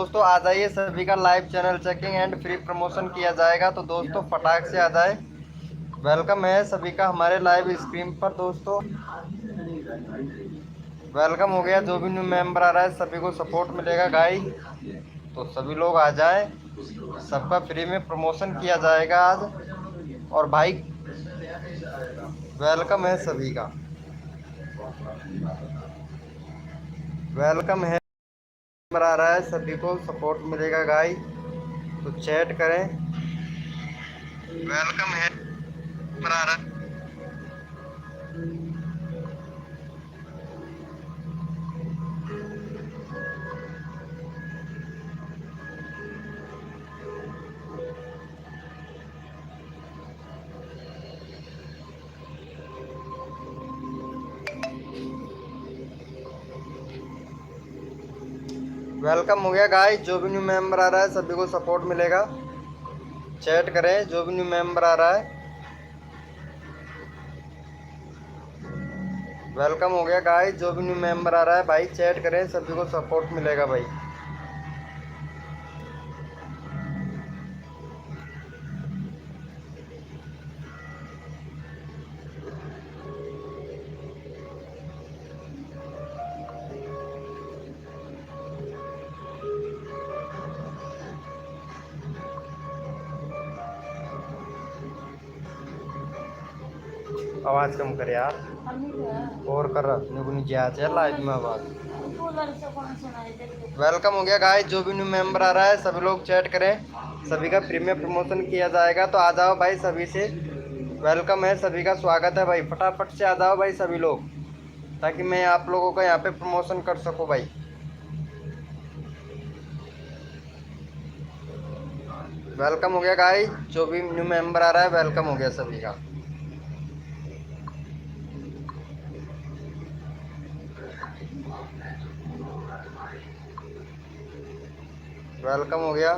दोस्तों आ जाइए, सभी का live channel checking and free promotion किया जाएगा। तो दोस्तों फटाक से आ जाए। वेलकम है सभी का हमारे लाइव स्ट्रीम पर। दोस्तों वेलकम हो गया। जो भी न्यू मेंबर आ रहा है सभी को सपोर्ट मिलेगा गाइस। तो सभी लोग आ जाएं, सबका फ्री में प्रमोशन किया जाएगा आज। और भाई वेलकम है सभी का, वेलकम है। नंबर आ रहा है सभी को सपोर्ट मिलेगा गाइस, तो चैट करें। वेलकम है नंबर आ रहा है। वेलकम हो गया गाइस। जो भी न्यू मेंबर आ रहा है सभी को सपोर्ट मिलेगा, चैट करें। जो भी न्यू मेंबर आ रहा है वेलकम हो गया गाइस। जो भी न्यू मेंबर आ रहा है भाई चैट करें, सभी को सपोर्ट मिलेगा भाई। आवाज कम कर यार। और कर लाइव में आवाज। वेलकम हो गया गाइस। जो भी न्यू मेंबर आ रहा है सभी लोग चैट करें, सभी का फ्री में प्रमोशन किया जाएगा। तो आ जाओ भाई, सभी से वेलकम है, सभी का स्वागत है भाई। फटाफट से आ जाओ भाई सभी लोग, ताकि मैं आप लोगों का यहाँ पे प्रमोशन कर सकूँ भाई। वेलकम हो गया गाइस। जो भी न्यू मेंबर आ रहा है वेलकम हो गया सभी का। वेलकम हो गया।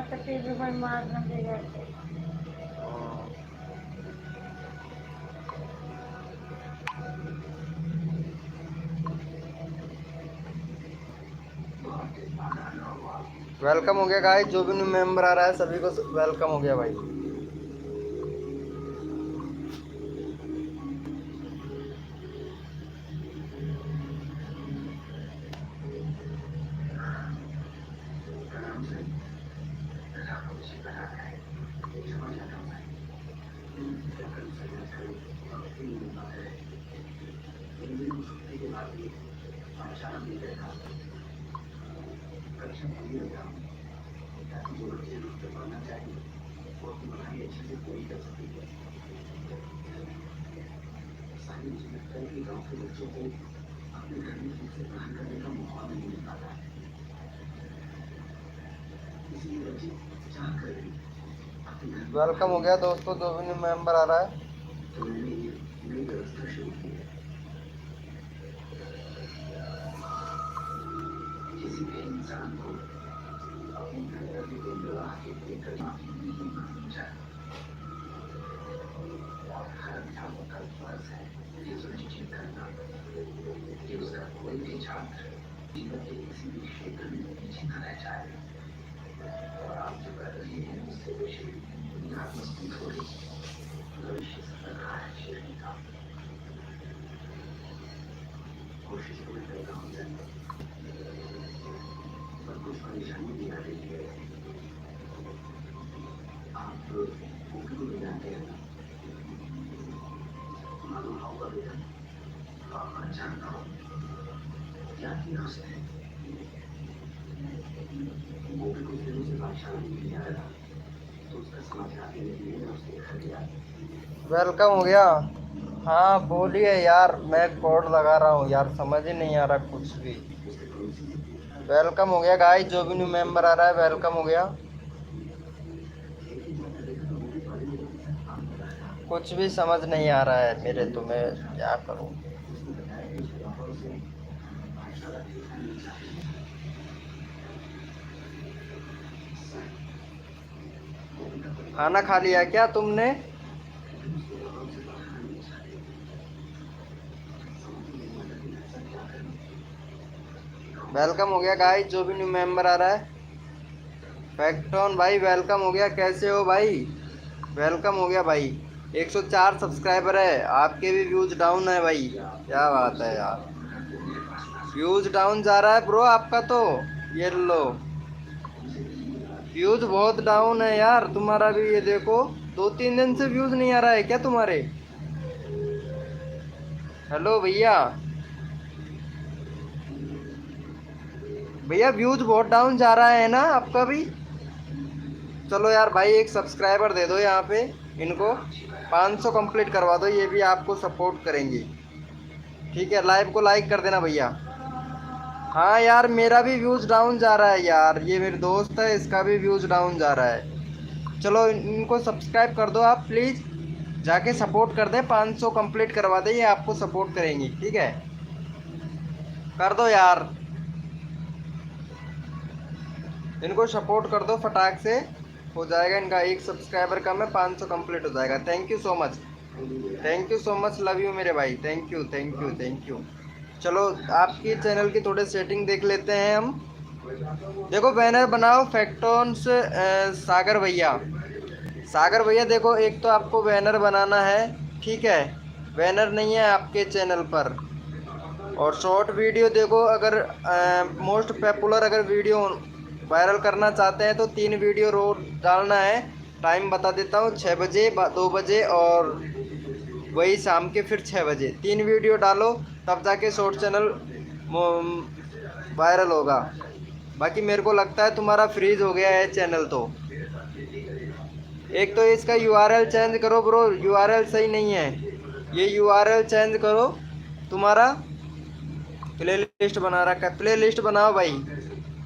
तो फिर भी कोई मार ना देगा। वेलकम हो गया गाइस। जो भी न्यू मेंबर आ रहा है सभी को वेलकम हो गया भाई। वेलकम हो गया दोस्तों। जो भी न्यू मेंबर आ रहा है वेलकम हो गया। हाँ बोलिए यार, मैं कोड लगा रहा हूँ यार, समझ ही नहीं आ रहा कुछ भी। वेलकम हो गया गाइस। जो भी न्यू मेंबर आ रहा है वेलकम हो गया। कुछ भी समझ नहीं आ रहा है मेरे, तो मैं क्या करूँ। खाना खा लिया क्या तुमने? वेलकम हो गया गाइस, जो भी न्यू मेंबर आ रहा है। फैक्टॉन भाई वेलकम हो गया, कैसे हो भाई? वेलकम हो गया भाई। 104 सब्सक्राइबर है, आपके भी व्यूज डाउन है भाई, क्या बात है यार। व्यूज डाउन जा रहा है ब्रो आपका तो, ये लो। व्यूज बहुत डाउन है यार तुम्हारा भी, ये देखो 2-3 दिन से व्यूज नहीं आ रहा है क्या तुम्हारे? हेलो भैया, भैया व्यूज बहुत डाउन जा रहा है ना आपका भी? चलो यार भाई, एक सब्सक्राइबर दे दो यहाँ पे इनको, 500 कंप्लीट करवा दो, ये भी आपको सपोर्ट करेंगे। ठीक है, लाइव को लाइक कर देना भैया। हाँ यार, मेरा भी व्यूज डाउन जा रहा है यार, ये मेरे दोस्त है, इसका भी व्यूज डाउन जा रहा है। चलो इनको सब्सक्राइब कर दो आप प्लीज़, जाके सपोर्ट कर दे, 500 कंप्लीट करवा दे, ये आपको सपोर्ट करेंगी। ठीक है, कर दो यार, इनको सपोर्ट कर दो फटाक से, हो जाएगा इनका एक सब्सक्राइबर कम है, 500 कंप्लीट हो जाएगा। Thank you so much, thank you so much, love you मेरे भाई, thank you thank you thank you. चलो आपकी चैनल की थोड़े सेटिंग देख लेते हैं हम। देखो बैनर बनाओ फैक्टॉन से, सागर भैया, सागर भैया देखो, एक तो आपको बैनर बनाना है, ठीक है, बैनर नहीं है आपके चैनल पर। और शॉर्ट वीडियो देखो, अगर मोस्ट पॉपुलर अगर वीडियो वायरल करना चाहते हैं तो 3 वीडियो रोज डालना है। टाइम बता देता हूँ, 6 बजे, 2 बजे और वही शाम के फिर 6 बजे, 3 वीडियो डालो, तब जाके शॉर्ट चैनल वायरल होगा। बाकी मेरे को लगता है तुम्हारा फ्रीज हो गया है चैनल तो। एक तो इसका यूआरएल चेंज करो ब्रो, यूआरएल सही नहीं है, ये यूआरएल चेंज करो। तुम्हारा प्लेलिस्ट बना रखा है, प्लेलिस्ट बनाओ भाई।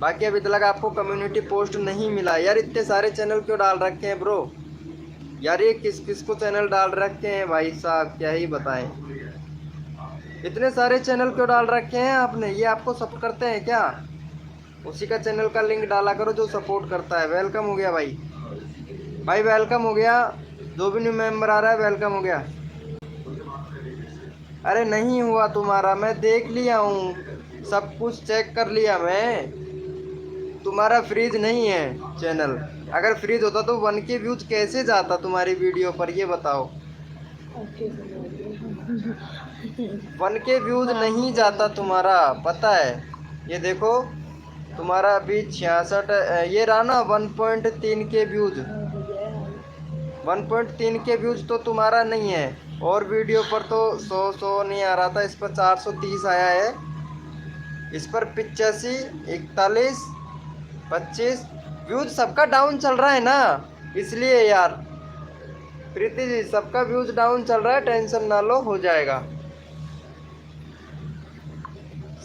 बाकी अभी तक आपको कम्युनिटी पोस्ट नहीं मिला यार, इतने सारे चैनल क्यों डाल रखे हैं ब्रो यार, ये किस किस को चैनल डाल रखे हैं भाई साहब, क्या ही बताएं, इतने सारे चैनल क्यों डाल रखे हैं आपने? ये आपको सपोर्ट करते हैं क्या? उसी का चैनल का लिंक डाला करो जो सपोर्ट करता है। वेलकम हो गया भाई, भाई वेलकम हो गया, जो भी न्यू मेंबर आ रहा है वेलकम हो गया। अरे नहीं हुआ तुम्हारा, मैं देख लिया हूँ, सब कुछ चेक कर लिया मैं, तुम्हारा फ्रीज नहीं है चैनल। अगर फ्रीज होता तो 1K व्यूज कैसे जाता तुम्हारी वीडियो पर, ये बताओ। 1K व्यूज नहीं जाता तुम्हारा, पता है। ये देखो तुम्हारा अभी 66, ये रहा ना 1.3K व्यूज, 1.3K व्यूज तो तुम्हारा नहीं है। और वीडियो पर तो 100 नहीं आ रहा था, इस पर 430 आया है, इस पर 85, 41, 25 व्यूज, सबका डाउन चल रहा है ना, इसलिए यार। प्रीति जी सबका व्यूज डाउन चल रहा है, टेंशन ना लो, हो जाएगा।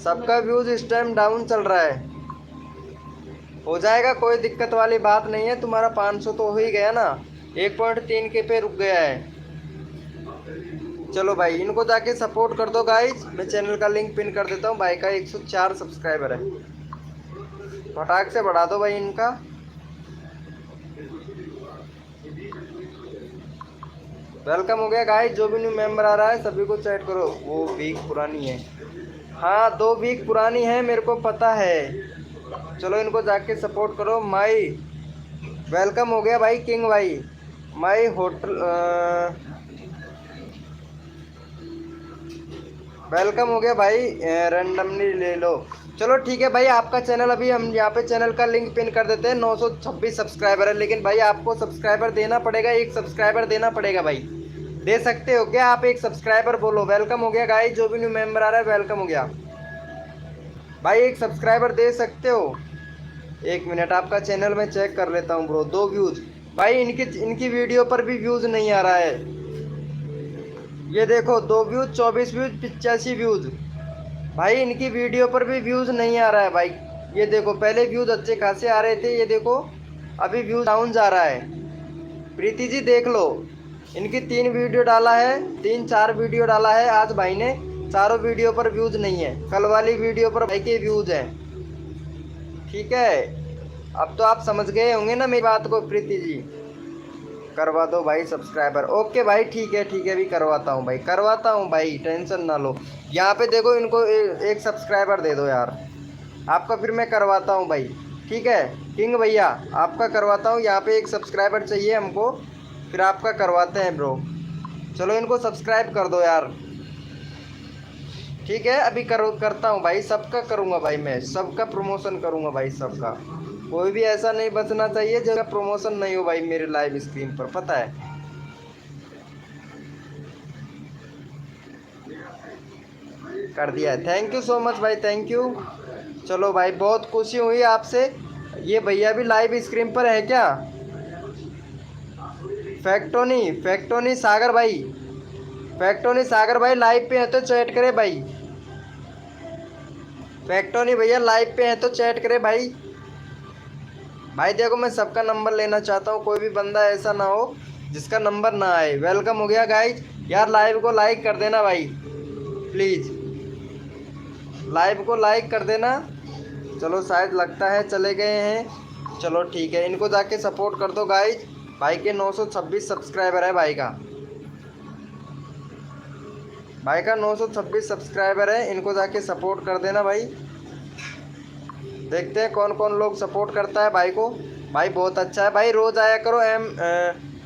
सबका व्यूज इस टाइम डाउन चल रहा है, हो जाएगा, कोई दिक्कत वाली बात नहीं है। तुम्हारा 500 तो हो ही गया ना, 1.3K पे रुक गया है। चलो भाई इनको जाके सपोर्ट कर दो गाइज, मैं चैनल का लिंक पिन कर देता हूँ। भाई का 104 सब्सक्राइबर है, फटाक से बढ़ा दो भाई इनका। वेलकम हो गया गाइज, जो भी न्यू मेंबर आ रहा है सभी को चैट करो। वो वीक पुरानी है, हाँ 2 वीक पुरानी है, मेरे को पता है। चलो इनको जाके सपोर्ट करो। माई वेलकम हो गया भाई, किंग भाई, माई होटल वेलकम हो गया भाई, रैंडमली ले लो। चलो ठीक है भाई, आपका चैनल अभी हम यहाँ पे चैनल का लिंक पिन कर देते हैं। 926 सब्सक्राइबर है, लेकिन भाई आपको सब्सक्राइबर देना पड़ेगा, एक सब्सक्राइबर देना पड़ेगा भाई। दे सकते हो क्या आप? एक सब्सक्राइबर बोलो। वेलकम हो गया गाइस, जो भी न्यू मेंबर आ रहा है वेलकम हो गया भाई, एक सब्सक्राइबर दे सकते हो? 1 मिनट, आपका चैनल में चेक कर लेता हूँ ब्रो। 2 व्यूज भाई, इनकी वीडियो पर भी व्यूज नहीं आ रहा है। ये देखो 2 व्यूज, 24 व्यूज, 85 व्यूज भाई, इनकी वीडियो पर भी व्यूज नहीं आ रहा है भाई। ये देखो पहले व्यूज अच्छे खासे आ रहे थे, ये देखो अभी व्यूज डाउन जा रहा है। प्रीति जी देख लो, इनकी 3 वीडियो डाला है, 3-4 वीडियो डाला है आज भाई ने, चारों वीडियो पर व्यूज नहीं है। कल वाली वीडियो पर भाई के व्यूज हैं। ठीक है, अब तो आप समझ गए होंगे ना मेरी बात को प्रीति जी। करवा दो भाई सब्सक्राइबर। ओके भाई, ठीक है अभी करवाता हूँ भाई, टेंशन ना लो। यहाँ पे देखो, इनको एक सब्सक्राइबर दे दो यार, आपका फिर मैं करवाता हूँ भाई। ठीक है किंग भैया, आपका करवाता हूँ। यहाँ पे एक सब्सक्राइबर चाहिए हमको, फिर आपका करवाते हैं ब्रो। चलो इनको सब्सक्राइब कर दो यार। ठीक है अभी करता हूँ भाई, सबका करूँगा भाई, मैं सबका प्रमोशन करूँगा भाई, सबका। कोई भी ऐसा नहीं बचना चाहिए जिसका प्रमोशन नहीं हो भाई मेरे लाइव स्क्रीन पर, पता है। कर दिया है, थैंक यू सो मच भाई, थैंक यू। चलो भाई, बहुत खुशी हुई आपसे। ये भैया भी लाइव स्क्रीन पर है क्या? फैक्टोनी सागर भाई लाइव पे है तो चैट करे भाई। फैक्टोनी भैया लाइव पे है तो चैट करे भाई। भाई देखो, मैं सबका नंबर लेना चाहता हूँ, कोई भी बंदा ऐसा ना हो जिसका नंबर ना आए। वेलकम हो गया गाइज। यार लाइव को लाइक कर देना भाई, प्लीज़ लाइव को लाइक कर देना। चलो शायद लगता है चले गए हैं। चलो ठीक है, इनको जाके सपोर्ट कर दो गाइज। भाई के 926 सब्सक्राइबर है भाई का 926 सब्सक्राइबर है। इनको जाके सपोर्ट कर देना भाई। देखते हैं कौन कौन लोग सपोर्ट करता है भाई को। भाई बहुत अच्छा है भाई, रोज़ आया करो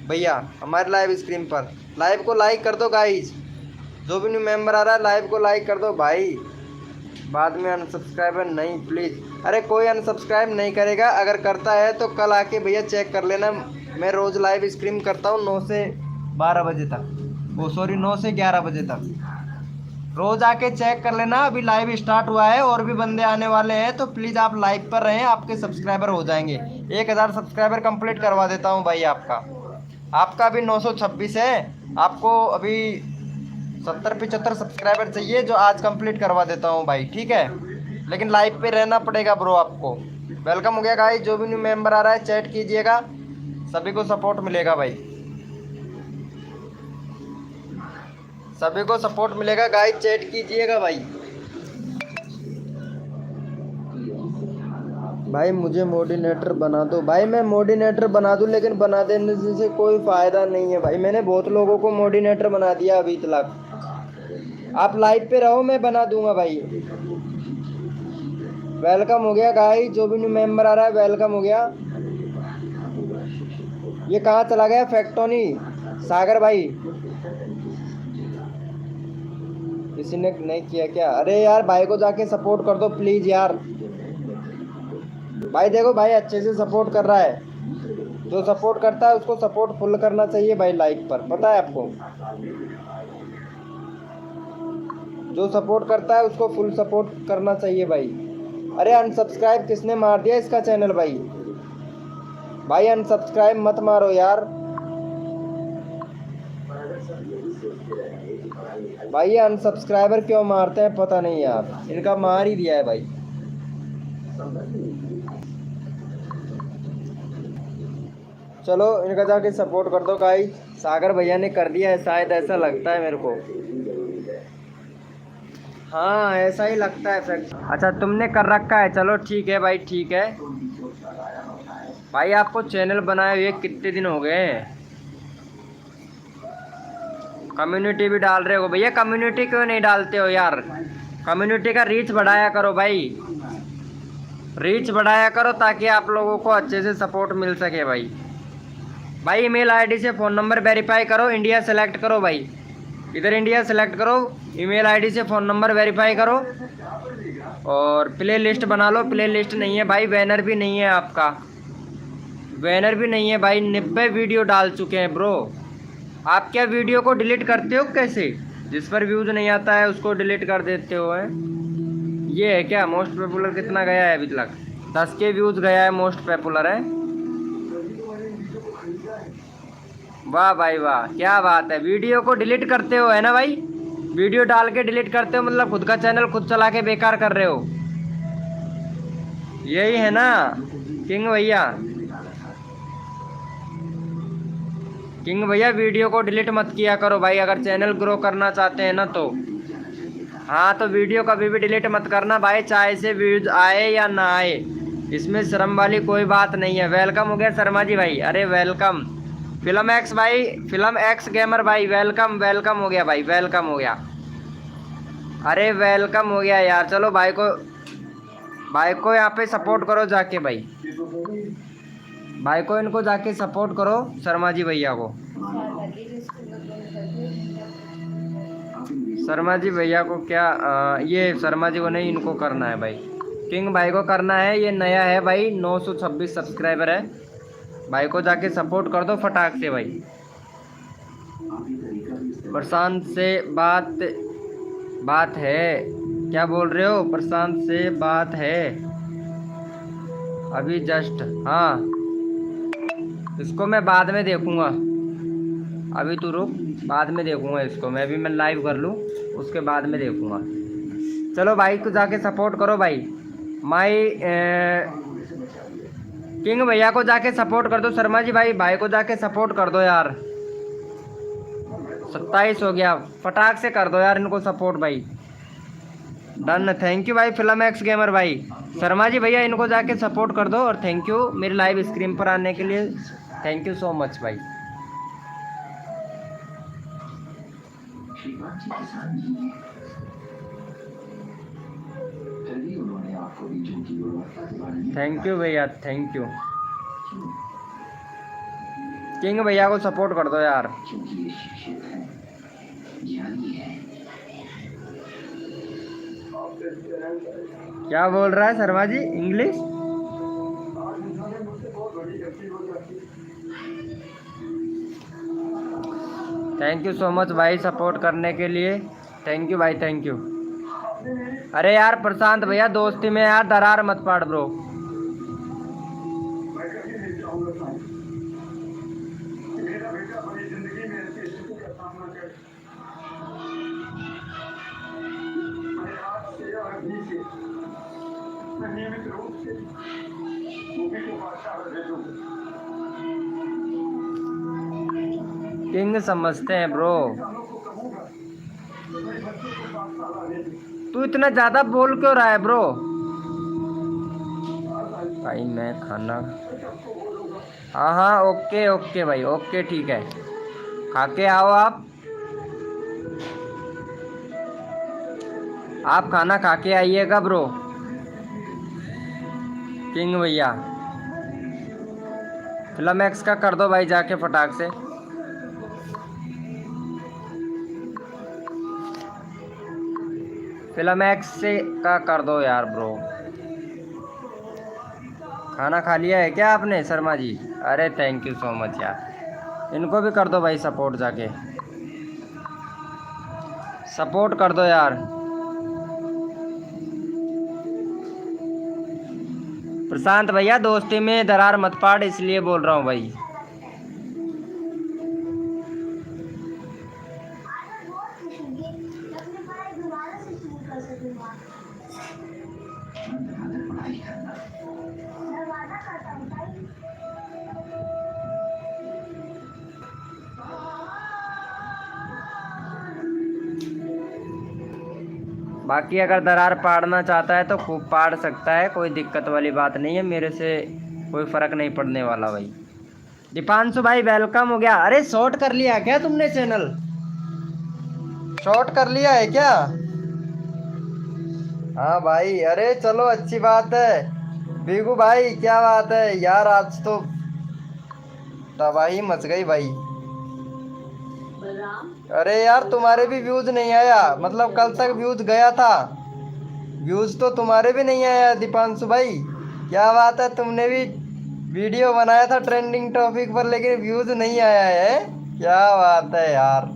भैया हमारे लाइव स्क्रीन पर। लाइव को लाइक कर दो गाइज, जो भी न्यू मेंबर आ रहा है लाइव को लाइक कर दो भाई। बाद में अनसब्सक्राइबर नहीं प्लीज़। अरे कोई अनसब्सक्राइब नहीं करेगा, अगर करता है तो कल आके भैया चेक कर लेना। मैं रोज़ लाइव स्ट्रीम करता हूँ 9 से 12 बजे तक, 9 से 11 बजे तक। रोज़ आके चेक कर लेना। अभी लाइव स्टार्ट हुआ है, और भी बंदे आने वाले हैं, तो प्लीज़ आप लाइव पर रहें, आपके सब्सक्राइबर हो जाएंगे। 1000 सब्सक्राइबर कंप्लीट करवा देता हूँ भाई आपका अभी 926 है। आपको अभी 70-75 सब्सक्राइबर चाहिए, जो आज कंप्लीट करवा देता हूँ भाई। ठीक है, लेकिन लाइव पे रहना पड़ेगा ब्रो आपको। वेलकम हो गया गाइस, जो भी न्यू मेंबर आ रहा है चैट कीजिएगा, सभी को सपोर्ट मिलेगा भाई, सभी को सपोर्ट मिलेगा गाइस, चैट कीजिएगा भाई। भाई मुझे मोडिनेटर बना दो। भाई मैं मोडिनेटर बना दूं, लेकिन बना देने से कोई फ़ायदा नहीं है भाई। मैंने बहुत लोगों को मोडिनेटर बना दिया अभी तक। आप लाइव पे रहो, मैं बना दूंगा भाई। वेलकम हो गया गाइस, जो भी न्यू मेंबर आ रहा है वेलकम हो गया। ये कहाँ चला गया फैक्टोनी सागर भाई? किसी ने नहीं किया क्या? अरे यार भाई को जाके सपोर्ट कर दो प्लीज़ यार। भाई देखो, भाई अच्छे से सपोर्ट कर रहा है। जो सपोर्ट करता है उसको सपोर्ट फुल करना चाहिए भाई लाइक पर, पता है आपको। जो सपोर्ट करता है उसको फुल सपोर्ट करना चाहिए भाई। अरे अनसब्सक्राइब किसने मार दिया इसका चैनल भाई? भाई अनसब्सक्राइब मत मारो यार। भाई ये अनसब्सक्राइबर क्यों मारते हैं पता नहीं यार, इनका मार ही दिया है भाई। चलो इनका जाके सपोर्ट कर दो गाइस। सागर भैया ने कर दिया है शायद, ऐसा लगता है मेरे को। हाँ ऐसा ही लगता है। अच्छा तुमने कर रखा है, चलो ठीक है भाई, ठीक है भाई। आपको चैनल बनाए हुए कितने दिन हो गए? कम्युनिटी भी डाल रहे हो भैया? कम्युनिटी क्यों नहीं डालते हो यार? कम्युनिटी का रीच बढ़ाया करो भाई, रीच बढ़ाया करो, ताकि आप लोगों को अच्छे से सपोर्ट मिल सके भाई। भाई ईमेल आईडी से फ़ोन नंबर वेरीफाई करो, इंडिया सेलेक्ट करो भाई, इधर इंडिया सेलेक्ट करो, ईमेल आईडी से फ़ोन नंबर वेरीफाई करो, और प्ले लिस्ट बना लो। प्ले लिस्ट नहीं है भाई, बैनर भी नहीं है आपका, बैनर भी नहीं है भाई। 90 वीडियो डाल चुके हैं ब्रो। आप क्या वीडियो को डिलीट करते हो कैसे? जिस पर व्यूज़ नहीं आता है उसको डिलीट कर देते हो है? ये है क्या? मोस्ट पॉपुलर कितना गया है अभी तक? 10 के व्यूज़ गया है, मोस्ट पॉपुलर है। वाह भाई वाह, क्या बात है। वीडियो को डिलीट करते हो है ना भाई? वीडियो डाल के डिलीट करते हो, मतलब खुद का चैनल खुद चला के बेकार कर रहे हो, यही है ना किंग भैया? किंग भैया वीडियो को डिलीट मत किया करो भाई, अगर चैनल ग्रो करना चाहते हैं ना तो। हाँ तो वीडियो कभी भी डिलीट मत करना भाई, चाहे से व्यूज आए या ना आए, इसमें शर्म वाली कोई बात नहीं है। वेलकम हो गया शर्मा जी भाई, अरे वेलकम। फिल्म एक्स भाई, फिल्म एक्स गेमर भाई, वेलकम वेलकम हो गया भाई, वेलकम हो गया। अरे वेलकम हो गया यार। चलो भाई को यहाँ पे सपोर्ट करो जाके भाई, भाई को इनको जाके सपोर्ट करो, शर्मा जी भैया को, शर्मा जी भैया को क्या ये शर्मा जी को नहीं, इनको करना है भाई, किंग भाई को करना है। ये नया है भाई, 926 सब्सक्राइबर है। भाई को जाके सपोर्ट कर दो फटाक से भाई। प्रशांत से बात है, क्या बोल रहे हो? प्रशांत से बात है अभी जस्ट। हाँ, इसको मैं बाद में देखूंगा, अभी तू रुक, बाद में देखूंगा इसको मैं लाइव कर लूँ, उसके बाद में देखूंगा। चलो भाई को जाके सपोर्ट करो भाई। किंग भैया को जाके सपोर्ट कर दो शर्मा जी भाई, भाई को जाके सपोर्ट कर दो यार। 27 हो गया, फटाक से कर दो यार इनको सपोर्ट भाई। डन, थैंक यू भाई फिल्म एक्स गेमर भाई। शर्मा जी भैया इनको जाके सपोर्ट कर दो, और थैंक यू मेरे लाइव स्क्रीन पर आने के लिए, थैंक यू सो मच भाई। थैंक यू भैया, थैंक यू। किंग भैया को सपोर्ट कर दो यार। क्या बोल रहा है Sharma ji, English? Thank you so much भाई सपोर्ट करने के लिए, थैंक यू भाई, थैंक यू। अरे यार प्रशांत भैया दोस्ती में यार दरार मत पाड़ ब्रो। किंग समझते हैं ब्रो। तू इतना ज्यादा बोल क्यों रहा है ब्रो? भाई मैं खाना, हाँ हाँ ओके ओके भाई, ओके ठीक है, खा के आओ आप खाना खा के आइएगा ब्रो। किंग भैया फिल्म एक्स का कर दो भाई जाके फटाक से। फिल्म एक्स से का कर दो यार ब्रो। खाना खा लिया है क्या आपने शर्मा जी? अरे थैंक यू सो मच यार, इनको भी कर दो भाई सपोर्ट, जाके सपोर्ट कर दो यार। प्रशांत भैया दोस्ती में दरार मत पाड़, इसलिए बोल रहा हूँ भाई। बाकी अगर दरार पाड़ना चाहता है तो खूब पाड़ सकता है, कोई दिक्कत वाली बात नहीं है, मेरे से कोई फ़र्क नहीं पड़ने वाला भाई। दीपांशु भाई वेलकम हो गया। अरे शॉर्ट कर लिया क्या तुमने चैनल? शॉर्ट कर लिया है क्या? हाँ भाई, अरे चलो अच्छी बात है। बीगू भाई क्या बात है यार, आज तो तबाही मच गई भाई। अरे यार तुम्हारे भी व्यूज नहीं आया, मतलब कल तक व्यूज गया था, व्यूज तो तुम्हारे भी नहीं आया दीपांशु भाई। क्या बात है, तुमने भी वीडियो बनाया था ट्रेंडिंग टॉपिक पर, लेकिन व्यूज नहीं आया है। क्या बात है यार,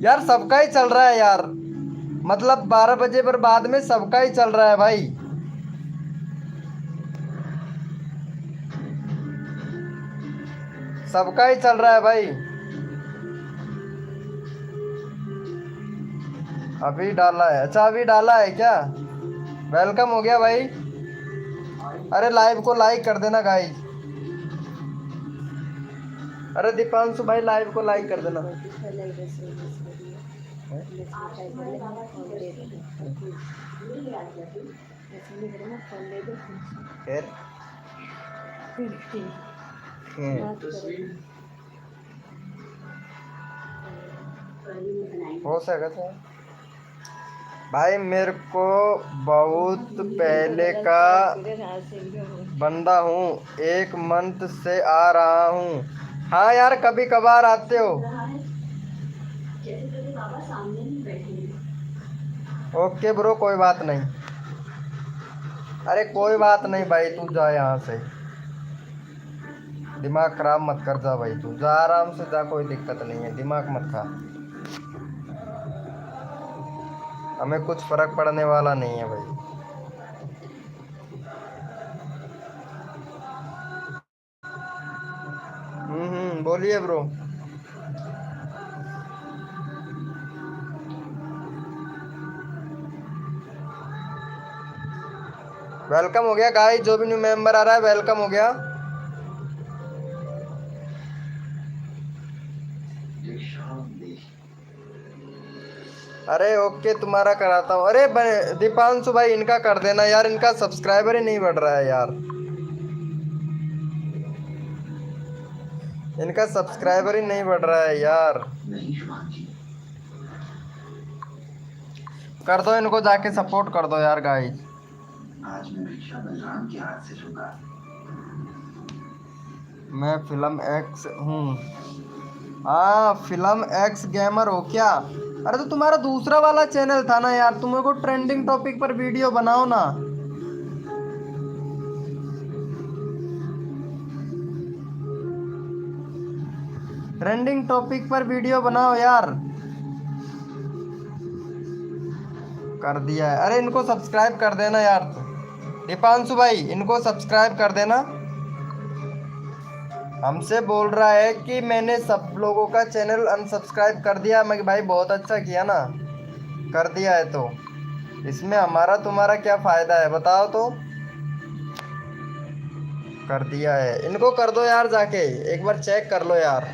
यार सबका ही चल रहा है यार, मतलब 12 बजे पर बाद में सबका ही चल रहा है भाई। सबका ही चल रहा है भाई। अभी डाला है? अच्छा अभी डाला है क्या? वेलकम हो गया भाई। अरे लाइव को लाइक कर देना गाइस। अरे दीपांशु भाई लाइव को लाइक कर देना। हो सकता है भाई, मेरे को बहुत पहले का बंदा हूँ, 1 मंथ से आ रहा हूँ। हाँ यार, कभी कभार आते हो। ओके ब्रो, कोई बात नहीं। अरे कोई बात नहीं भाई, तू जा यहाँ से, दिमाग खराब मत कर। जा भाई, तू जा आराम से जा, कोई दिक्कत नहीं है, दिमाग मत खा। हमें कुछ फर्क पड़ने वाला नहीं है भाई। बोलिए ब्रो। वेलकम हो गया गाइस, जो भी न्यू मेंबर आ रहा है वेलकम हो गया। अरे ओके, तुम्हारा कराता हूँ। अरे दीपांशु भाई, इनका कर देना यार, इनका सब्सक्राइबर ही नहीं बढ़ रहा है यार, इनका सब्सक्राइबर ही नहीं बढ़ रहा है यार। कर दो इनको, जाके सपोर्ट कर दो यार गाइस। आज मैं भिक्षा बलराम के हाथ से छूंगा। मैं फिल्म एक्स हूँ। हाँ, फिल्म एक्स गेमर हो क्या? अरे तो तुम्हारा दूसरा वाला चैनल था ना यार, तुम को ट्रेंडिंग टॉपिक पर वीडियो बनाओ ना। ट्रेंडिंग टॉपिक पर वीडियो बनाओ यार। कर दिया है। अरे इनको सब्सक्राइब कर देना यार, दीपांशु भाई इनको सब्सक्राइब कर देना। हमसे बोल रहा है कि मैंने सब लोगों का चैनल अनसब्सक्राइब कर दिया। मैं भाई बहुत अच्छा किया ना, कर दिया है तो इसमें हमारा तुम्हारा क्या फायदा है बताओ तो। कर दिया है, इनको कर दो यार, जाके एक बार चेक कर लो यार।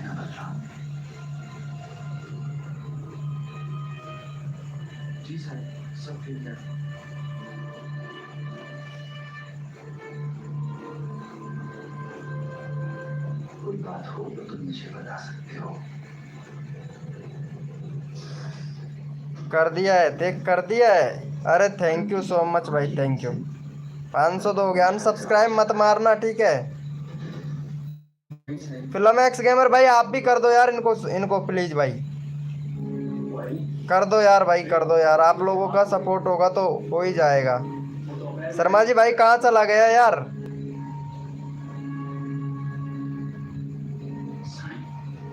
जी सर, सब ठीक है। कोई बात हो तो तुम मुझे बता सकते हो। कर दिया है, देख कर दिया है। अरे थैंक यू सो मच भाई, थैंक यू। 500 तो हो गया। अनसब्सक्राइब मत मारना, ठीक है। फिल्म एक्स गेमर भाई आप भी कर दो यार, इनको इनको प्लीज भाई कर दो यार, भाई कर दो यार, आप लोगों का सपोर्ट होगा तो हो ही जाएगा। शर्मा जी भाई कहाँ चला गया यार?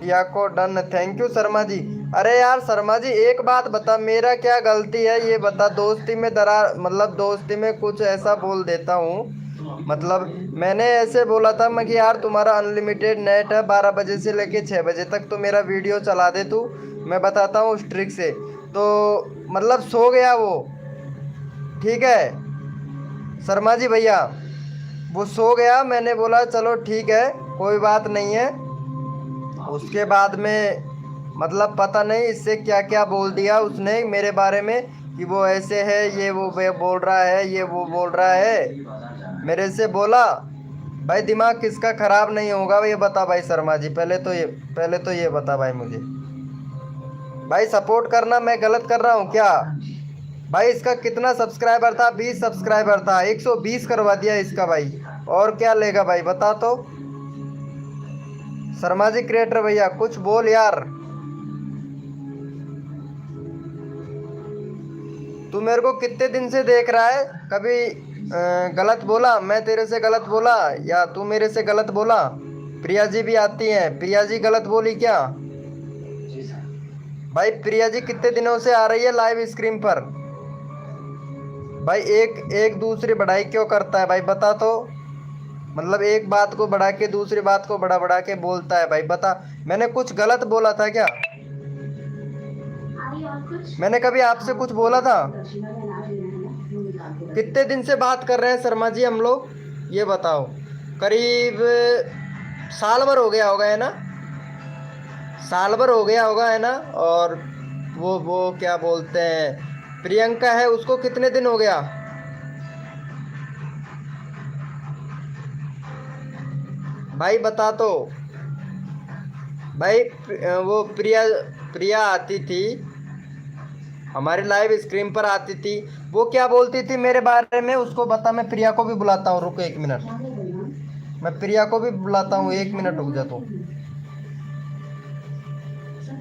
या को done, thank you Sharma ji. अरे यार शर्मा जी एक बात बता, मेरा क्या गलती है ये बता। दोस्ती में दरार, मतलब दोस्ती में कुछ ऐसा बोल देता हूँ, मतलब मैंने ऐसे बोला था मैं कि यार तुम्हारा अनलिमिटेड नेट है, 12 बजे से लेके 6 बजे तक तो मेरा वीडियो चला दे तू, मैं बताता हूँ उस ट्रिक से। तो मतलब सो गया वो, ठीक है शर्मा जी भैया, वो सो गया। मैंने बोला चलो ठीक है कोई बात नहीं है। उसके बाद में मतलब पता नहीं इससे क्या क्या बोल दिया उसने मेरे बारे में, कि वो ऐसे है, ये वो बोल रहा है, ये वो बोल रहा है मेरे से बोला। भाई दिमाग किसका खराब नहीं होगा ये बता भाई शर्मा जी, पहले तो ये बता भाई मुझे। भाई सपोर्ट करना, मैं गलत कर रहा हूँ क्या? भाई इसका कितना सब्सक्राइबर था? 20 सब्सक्राइबर था, 120 करवा दिया इसका भाई, और क्या लेगा भाई बता तो। शर्मा जी क्रिएटर भैया कुछ बोल यार। तू मेरे को कितने दिन से देख रहा है? कभी गलत बोला मैं तेरे से, गलत बोला या तू मेरे से गलत बोला? प्रिया जी भी आती हैं, प्रिया जी गलत बोली क्या? भाई प्रिया जी कितने दिनों से आ रही है लाइव स्क्रीन पर? भाई एक एक दूसरी बढ़ाई क्यों करता है भाई बता तो। मतलब एक बात को बढ़ा के दूसरी बात को बढ़ा बढ़ा के बोलता है भाई बता। मैंने कुछ गलत बोला था क्या? मैंने कभी आपसे कुछ बोला था? कितने दिन से बात कर रहे हैं शर्मा जी हम लोग, ये बताओ। करीब साल भर हो गया होगा है ना, साल भर हो गया होगा है ना। और वो क्या बोलते हैं, प्रियंका है, उसको कितने दिन हो गया? भाई बता तो। भाई वो प्रिया प्रिया आती थी, हमारे लाइव स्क्रीन पर आती थी। वो क्या बोलती थी मेरे बारे में, उसको बता। मैं प्रिया को भी बुलाता हूँ, रुको 1 मिनट। मैं प्रिया को भी बुलाता हूँ, 1 मिनट रुक जा तू।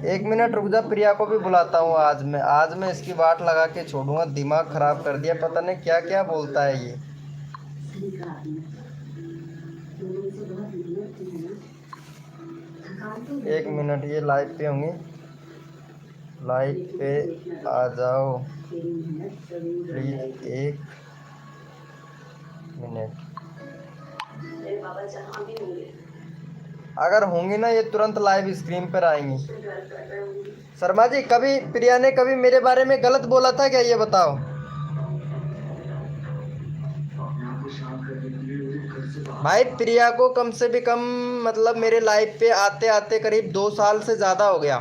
1 मिनट रुक जा, प्रिया को भी बुलाता हूँ। आज मैं इसकी वाट लगा के छोड़ूंगा। दिमाग खराब कर दिया, पता नहीं क्या क्या बोलता है ये। 1 मिनट, ये लाइव पे होंगे, लाइव पे आ जाओ प्लीज, 1 मिनट। अगर होंगी ना ये तुरंत लाइव स्क्रीन पर आएंगी। शर्मा जी, कभी प्रिया ने कभी मेरे बारे में गलत बोला था क्या, ये बताओ। भाई प्रिया को कम से भी कम मतलब मेरे लाइव पे आते आते करीब 2 साल से ज़्यादा हो गया,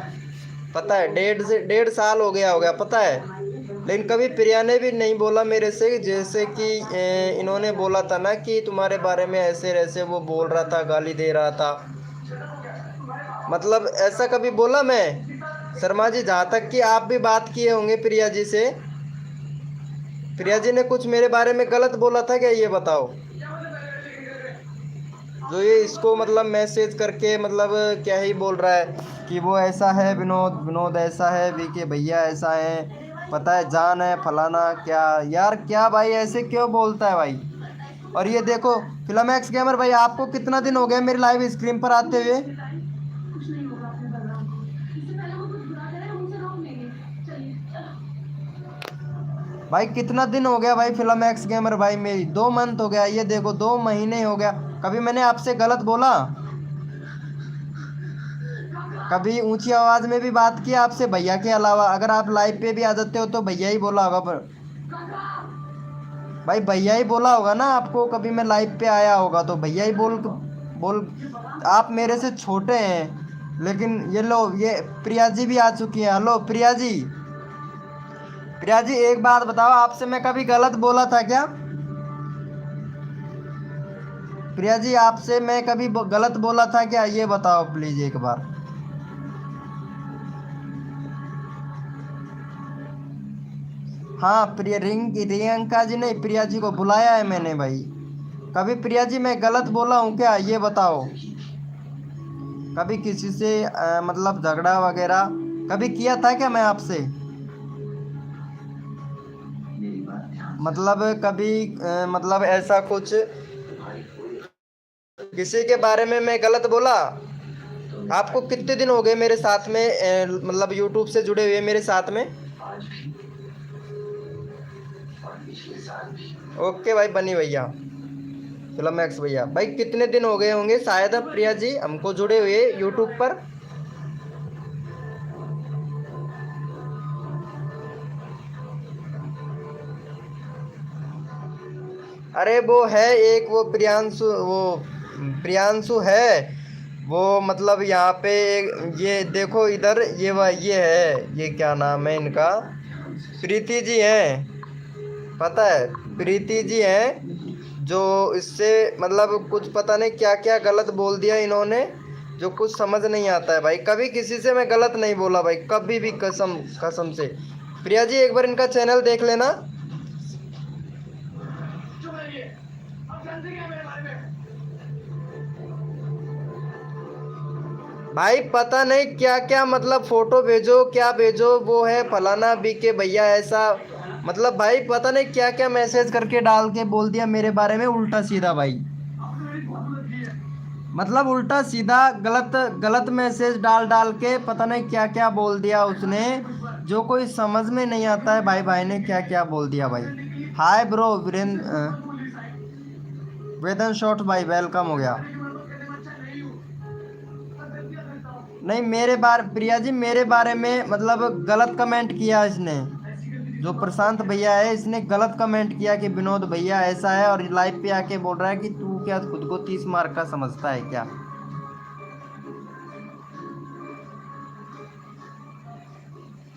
पता है। 1.5 साल हो गया पता है। लेकिन कभी प्रिया ने भी नहीं बोला मेरे से, जैसे कि इन्होंने बोला था ना कि तुम्हारे बारे में ऐसे ऐसे वो बोल रहा था, गाली दे रहा था, मतलब ऐसा कभी बोला मैं? शर्मा जी, जहाँ तक कि आप भी बात किए होंगे प्रिया जी से, प्रिया जी ने कुछ मेरे बारे में गलत बोला था क्या, ये बताओ। जो ये इसको मतलब मैसेज करके मतलब क्या ही बोल रहा है कि वो ऐसा है, विनोद ऐसा है, वीके भैया ऐसा है, पता है जान है फलाना। क्या यार, क्या भाई ऐसे क्यों बोलता है भाई। और ये देखो फिल्म एक्स गेमर भाई, आपको कितना दिन हो गया मेरे लाइव स्क्रीन पर आते हुए? भाई कितना दिन हो गया भाई फिल्म एक्स गेमर भाई, मेरी 2 मंथ हो गया, ये देखो 2 महीने हो गया। कभी मैंने आपसे गलत बोला? कभी ऊंची आवाज में भी बात की आपसे भैया के अलावा? अगर आप लाइव पे भी आ जाते हो तो भैया ही बोला होगा पर भाई, भैया ही बोला होगा ना आपको। कभी मैं लाइव पे आया होगा तो भैया ही बोल। आप मेरे से छोटे हैं, लेकिन ये लो, ये प्रिया जी भी आ चुकी हैं। हेलो प्रिया जी, प्रिया जी एक बात बताओ, आपसे मैं कभी गलत बोला था क्या? प्रिया जी, आपसे मैं कभी गलत बोला था क्या, ये बताओ प्लीज एक बार। हाँ प्रियंका जी नहीं, प्रिया जी को बुलाया है मैंने भाई। कभी प्रिया जी मैं गलत बोला हूँ क्या, ये बताओ। कभी किसी से मतलब झगड़ा वगैरह कभी किया था क्या मैं आपसे? मतलब कभी मतलब ऐसा कुछ किसी के बारे में मैं गलत बोला? आपको कितने दिन हो गए मेरे साथ में मतलब यूट्यूब से जुड़े हुए मेरे साथ में? ओके भाई बनी भैया, फिल्म एक्स भैया भाई, कितने दिन हो गए होंगे शायद अब प्रिया जी हमको जुड़े हुए यूट्यूब पर? अरे वो है एक, वो प्रियांशु है वो, मतलब यहाँ पे ये देखो इधर, ये है, ये क्या नाम है इनका, प्रीति जी हैं, पता है प्रीति जी हैं। जो इससे मतलब कुछ पता नहीं क्या क्या गलत बोल दिया इन्होंने, जो कुछ समझ नहीं आता है भाई। कभी किसी से मैं गलत नहीं बोला भाई, कभी भी, कसम कसम से। प्रिया जी एक बार इनका चैनल देख लेना। भाई पता नहीं क्या क्या मतलब फोटो भेजो, क्या भेजो, वो है फलाना बीके भैया ऐसा, मतलब भाई पता नहीं क्या क्या मैसेज करके डाल के बोल दिया मेरे बारे में उल्टा सीधा भाई। मतलब उल्टा सीधा गलत गलत मैसेज डाल डाल के पता नहीं क्या क्या बोल दिया उसने, जो कोई समझ में नहीं आता है भाई। भाई ने क्या क्या बोल दिया भाई। हाय ब्रो वीरेंद्र, वेदन शॉट भाई वेलकम हो गया। नहीं मेरे बारे, प्रिया जी मेरे बारे में मतलब गलत कमेंट किया इसने, जो प्रशांत भैया है इसने गलत कमेंट किया कि विनोद भैया ऐसा है, और लाइव पे आके बोल रहा है कि तू क्या खुद को 30 मार्क का समझता है क्या।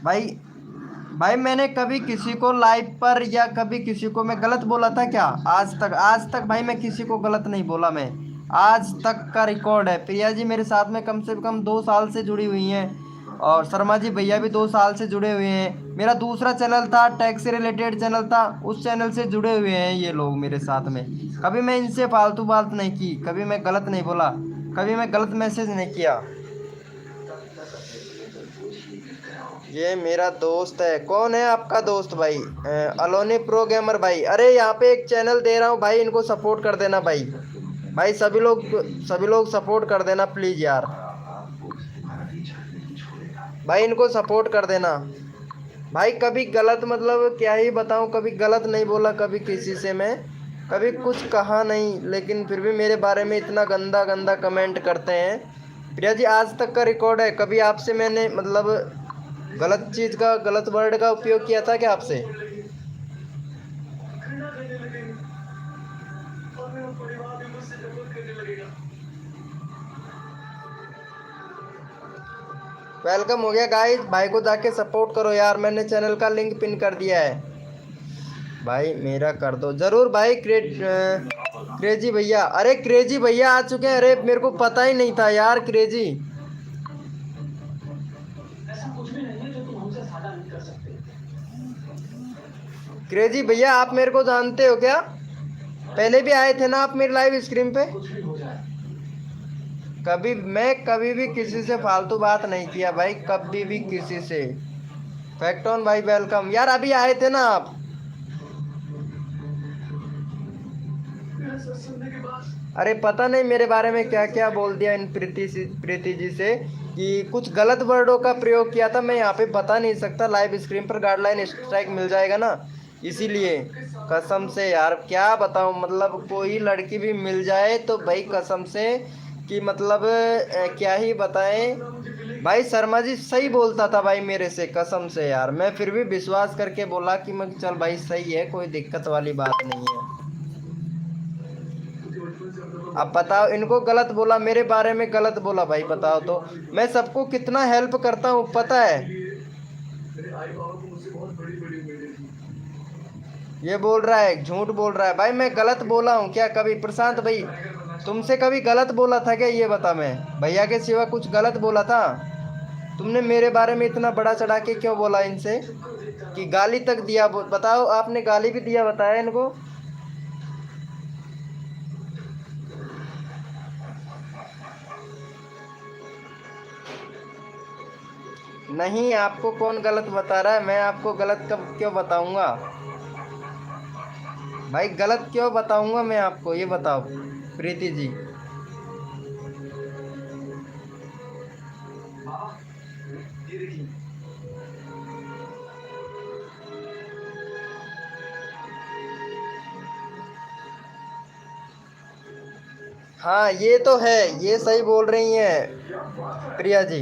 भाई भाई मैंने कभी किसी को लाइव पर या कभी किसी को मैं गलत बोला था क्या? आज तक भाई मैं किसी को गलत नहीं बोला मैं। आज तक का रिकॉर्ड है। प्रिया जी मेरे साथ में कम से कम 2 साल से जुड़ी हुई हैं, और शर्मा जी भैया भी 2 साल से जुड़े हुए हैं। मेरा दूसरा चैनल था, टैक्स से रिलेटेड चैनल था, उस चैनल से जुड़े हुए हैं ये लोग मेरे साथ में। कभी मैं इनसे फालतू बात नहीं की, कभी मैं गलत नहीं बोला, कभी मैं गलत मैसेज नहीं किया। ये मेरा दोस्त है। कौन है आपका दोस्त भाई? अलोनी प्रो गेमर भाई। अरे यहाँ पे एक चैनल दे रहा हूँ भाई, इनको सपोर्ट कर देना भाई। भाई सभी लोग सपोर्ट कर देना प्लीज यार। भाई इनको सपोर्ट कर देना भाई। कभी गलत मतलब क्या ही बताऊँ, कभी गलत नहीं बोला कभी किसी से मैं, कभी कुछ कहा नहीं, लेकिन फिर भी मेरे बारे में इतना गंदा गंदा कमेंट करते हैं। प्रिया जी आज तक का रिकॉर्ड है। कभी आपसे मैंने मतलब गलत चीज का, गलत वर्ड का उपयोग किया था क्या आपसे? वेलकम हो गया गाइस। भाई को जाके सपोर्ट करो यार, मैंने चैनल का लिंक पिन कर दिया है। भाई मेरा कर दो जरूर भाई। क्रेजी भैया, अरे क्रेजी भैया आ चुके हैं। अरे मेरे को पता ही नहीं था यार। क्रेजी क्रेजी भैया आप मेरे को जानते हो क्या? पहले भी आए थे ना आप मेरी लाइव स्क्रीन पे? कभी भी किसी से फालतू बात नहीं किया भाई, कभी भी किसी से। फैक्ट ऑन भाई वेलकम यार, अभी आए थे ना आप? अरे पता नहीं मेरे बारे में क्या क्या बोल दिया इन प्रीति जी से, कि कुछ गलत वर्डों का प्रयोग किया था। मैं यहाँ पे बता नहीं सकता, लाइव स्क्रीन पर गाइडलाइन स्ट्राइक मिल जाएगा ना, इसीलिए। कसम से यार क्या बताऊँ, मतलब कोई लड़की भी मिल जाए तो भाई कसम से कि मतलब क्या ही बताएं भाई। शर्मा जी सही बोलता था भाई मेरे से, कसम से यार। मैं फिर भी विश्वास करके बोला कि मैं चल भाई सही है, कोई दिक्कत वाली बात नहीं है। अब बताओ, इनको गलत बोला, मेरे बारे में गलत बोला भाई, बताओ तो। मैं सबको कितना हेल्प करता हूँ पता है। ये बोल रहा है, झूठ बोल रहा है भाई। मैं गलत बोला हूँ क्या कभी? प्रशांत भाई तुमसे कभी गलत बोला था क्या ये बता। मैं भैया के सिवा कुछ गलत बोला था? तुमने मेरे बारे में इतना बड़ा चढ़ा के क्यों बोला इनसे, कि गाली तक दिया? बताओ, आपने गाली भी दिया, बताया इनको? नहीं, आपको कौन गलत बता रहा है? मैं आपको गलत कब क्यों बताऊंगा भाई? गलत क्यों बताऊंगा मैं आपको, ये बताओ प्रीति जी। हाँ ये तो है, ये सही बोल रही हैं प्रिया जी।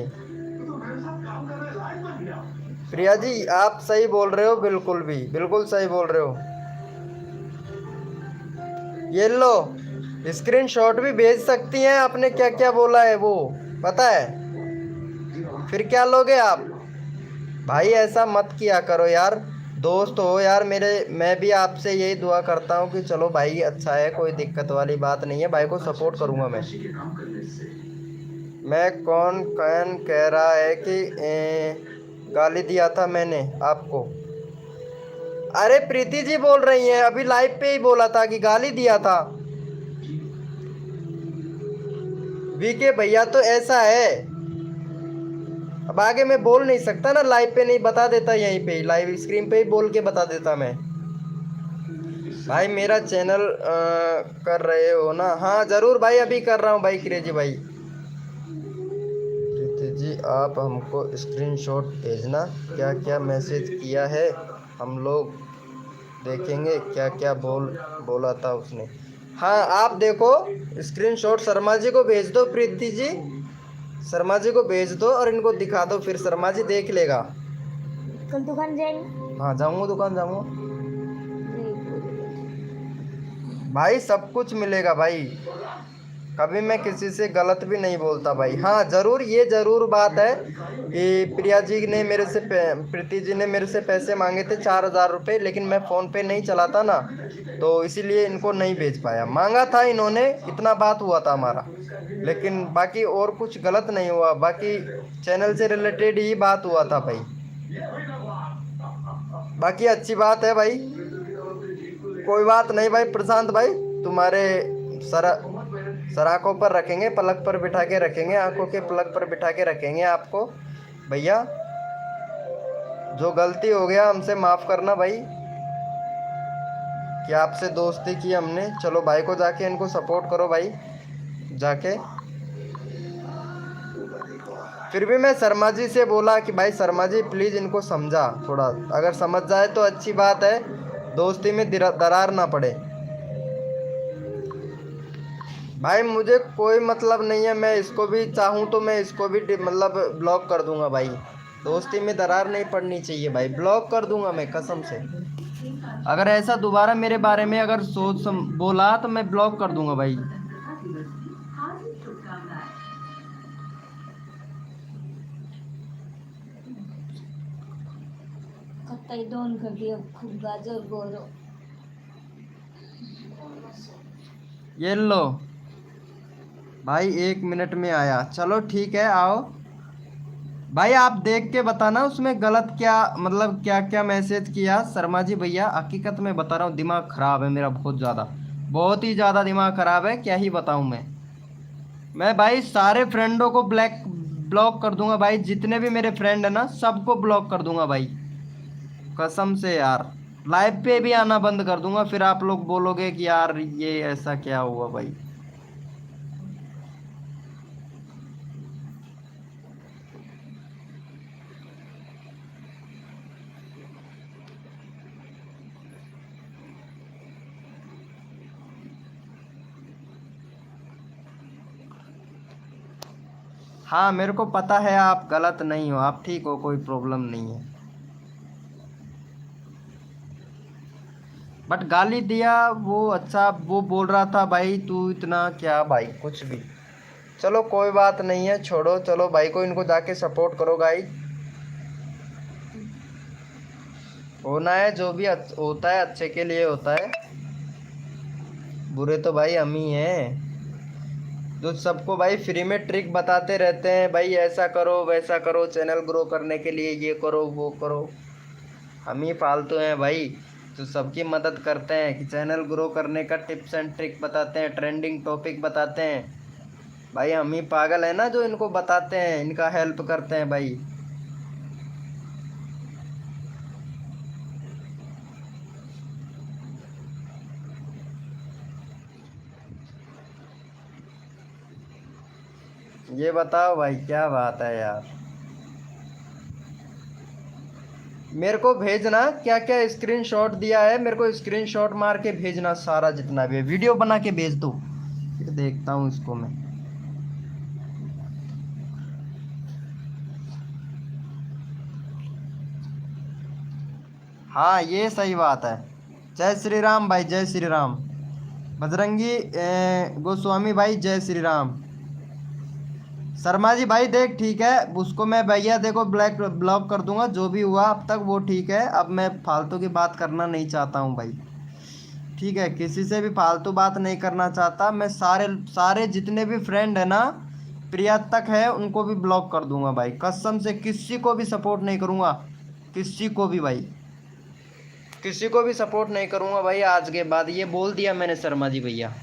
प्रिया जी आप सही बोल रहे हो, बिल्कुल भी बिल्कुल सही बोल रहे हो। ये लो स्क्रीनशॉट भी भेज सकती हैं, आपने क्या क्या बोला है वो पता है। फिर क्या लोगे आप? भाई ऐसा मत किया करो यार, दोस्त हो यार मेरे। मैं भी आपसे यही दुआ करता हूँ कि चलो भाई अच्छा है, कोई दिक्कत वाली बात नहीं है, भाई को सपोर्ट करूँगा मैं। कौन कह रहा है कि गाली दिया था मैंने आपको? अरे प्रीति जी बोल रही हैं, अभी लाइव पे ही बोला था कि गाली दिया था। वीके भैया तो ऐसा है, अब आगे मैं बोल नहीं सकता ना, लाइव पे नहीं बता देता, यहीं पे ही लाइव स्क्रीन पे ही बोल के बता देता मैं। भाई मेरा चैनल कर रहे हो ना? हाँ जरूर भाई, अभी कर रहा हूँ भाई क्रेजी भाई। प्रीति जी आप हमको स्क्रीनशॉट भेजना, क्या क्या मैसेज किया है, हम लोग देखेंगे क्या क्या बोला था उसने। हाँ आप देखो स्क्रीनशॉट, शर्मा जी को भेज दो प्रीति जी, शर्मा जी को भेज दो और इनको दिखा दो, फिर शर्मा जी देख लेगा। कल दुकान जाएंगे? हाँ जाऊँगा, दुकान जाऊँगा भाई, सब कुछ मिलेगा भाई। कभी मैं किसी से गलत भी नहीं बोलता भाई। हाँ ज़रूर, ये ज़रूर बात है कि प्रिया जी ने मेरे से प्रीति जी ने मेरे से पैसे मांगे थे 4,000 रुपये, लेकिन मैं फ़ोन पे नहीं चलाता ना, तो इसीलिए इनको नहीं भेज पाया। मांगा था इन्होंने, इतना बात हुआ था हमारा, लेकिन बाकी और कुछ गलत नहीं हुआ। बाकी चैनल से रिलेटेड ही बात हुआ था भाई। बाकी अच्छी बात है भाई, कोई बात नहीं भाई। प्रशांत भाई तुम्हारे सर सराखों पर रखेंगे, पलक पर बिठा के रखेंगे, आंखों के पलक पर बिठा के रखेंगे आपको भैया। जो गलती हो गया हमसे माफ़ करना भाई, कि आपसे दोस्ती की हमने। चलो भाई को जाके इनको सपोर्ट करो भाई जाके। फिर भी मैं शर्मा जी से बोला कि भाई शर्मा जी प्लीज़ इनको समझा थोड़ा, अगर समझ जाए तो अच्छी बात है, दोस्ती में दरार ना पड़े। भाई मुझे कोई मतलब नहीं है, मैं इसको भी चाहूँ तो मैं इसको भी मतलब ब्लॉक कर दूंगा भाई। दोस्ती में दरार नहीं पड़नी चाहिए भाई, ब्लॉक कर दूंगा मैं कसम से। अगर ऐसा दोबारा मेरे बारे में अगर बोला तो मैं ब्लॉक कर दूंगा भाई। कत्ताई दोन घडिया खूप गाजर गोरो। ये लो भाई, 1 मिनट में आया। चलो ठीक है, आओ भाई। आप देख के बताना उसमें गलत क्या, मतलब क्या क्या मैसेज किया शर्मा जी भैया। हकीकत में बता रहा हूँ, दिमाग खराब है मेरा बहुत ज़्यादा, बहुत ही ज़्यादा दिमाग खराब है, क्या ही बताऊँ मैं भाई सारे फ्रेंडों को ब्लॉक कर दूंगा भाई। जितने भी मेरे फ्रेंड है ना सबको ब्लॉक कर दूंगा भाई, कसम से यार। लाइव पे भी आना बंद कर दूंगा, फिर आप लोग बोलोगे कि यार ये ऐसा क्या हुआ भाई। हाँ मेरे को पता है आप गलत नहीं हो, आप ठीक हो, कोई प्रॉब्लम नहीं है। बट गाली दिया वो, अच्छा वो बोल रहा था भाई तू इतना क्या भाई, कुछ भी। चलो कोई बात नहीं है, छोड़ो। चलो भाई को इनको जाके सपोर्ट करो गाइस। होना है जो भी होता है अच्छे के लिए होता है, बुरे तो भाई हम ही हैं जो सबको भाई फ्री में ट्रिक बताते रहते हैं भाई, ऐसा करो वैसा करो, चैनल ग्रो करने के लिए ये करो वो करो। हम ही फालतू हैं भाई जो सबकी मदद करते हैं, कि चैनल ग्रो करने का टिप्स एंड ट्रिक बताते हैं, ट्रेंडिंग टॉपिक बताते हैं भाई। हम ही पागल है ना जो इनको बताते हैं, इनका हेल्प करते हैं भाई। ये बताओ भाई क्या बात है यार। मेरे को भेजना क्या क्या स्क्रीनशॉट दिया है, मेरे को स्क्रीनशॉट मार के भेजना सारा, जितना भी है वीडियो बना के भेज दो, फिर देखता हूँ इसको मैं। हाँ ये सही बात है। जय श्री राम भाई, जय श्री राम। बजरंगी गोस्वामी भाई जय श्री राम। शर्मा जी भाई देख ठीक है, उसको मैं भैया देखो ब्लॉक कर दूंगा, जो भी हुआ अब तक वो ठीक है। अब मैं फालतू की बात करना नहीं चाहता हूँ भाई, ठीक है। किसी से भी फालतू बात नहीं करना चाहता मैं। सारे सारे जितने भी फ्रेंड है ना, प्रिया तक है, उनको भी ब्लॉक कर दूंगा भाई कसम से। किसी को भी सपोर्ट नहीं करूंगा, किसी को भी भाई, किसी को भी सपोर्ट नहीं करूंगा भाई आज के बाद। ये बोल दिया मैंने शर्मा जी भैया।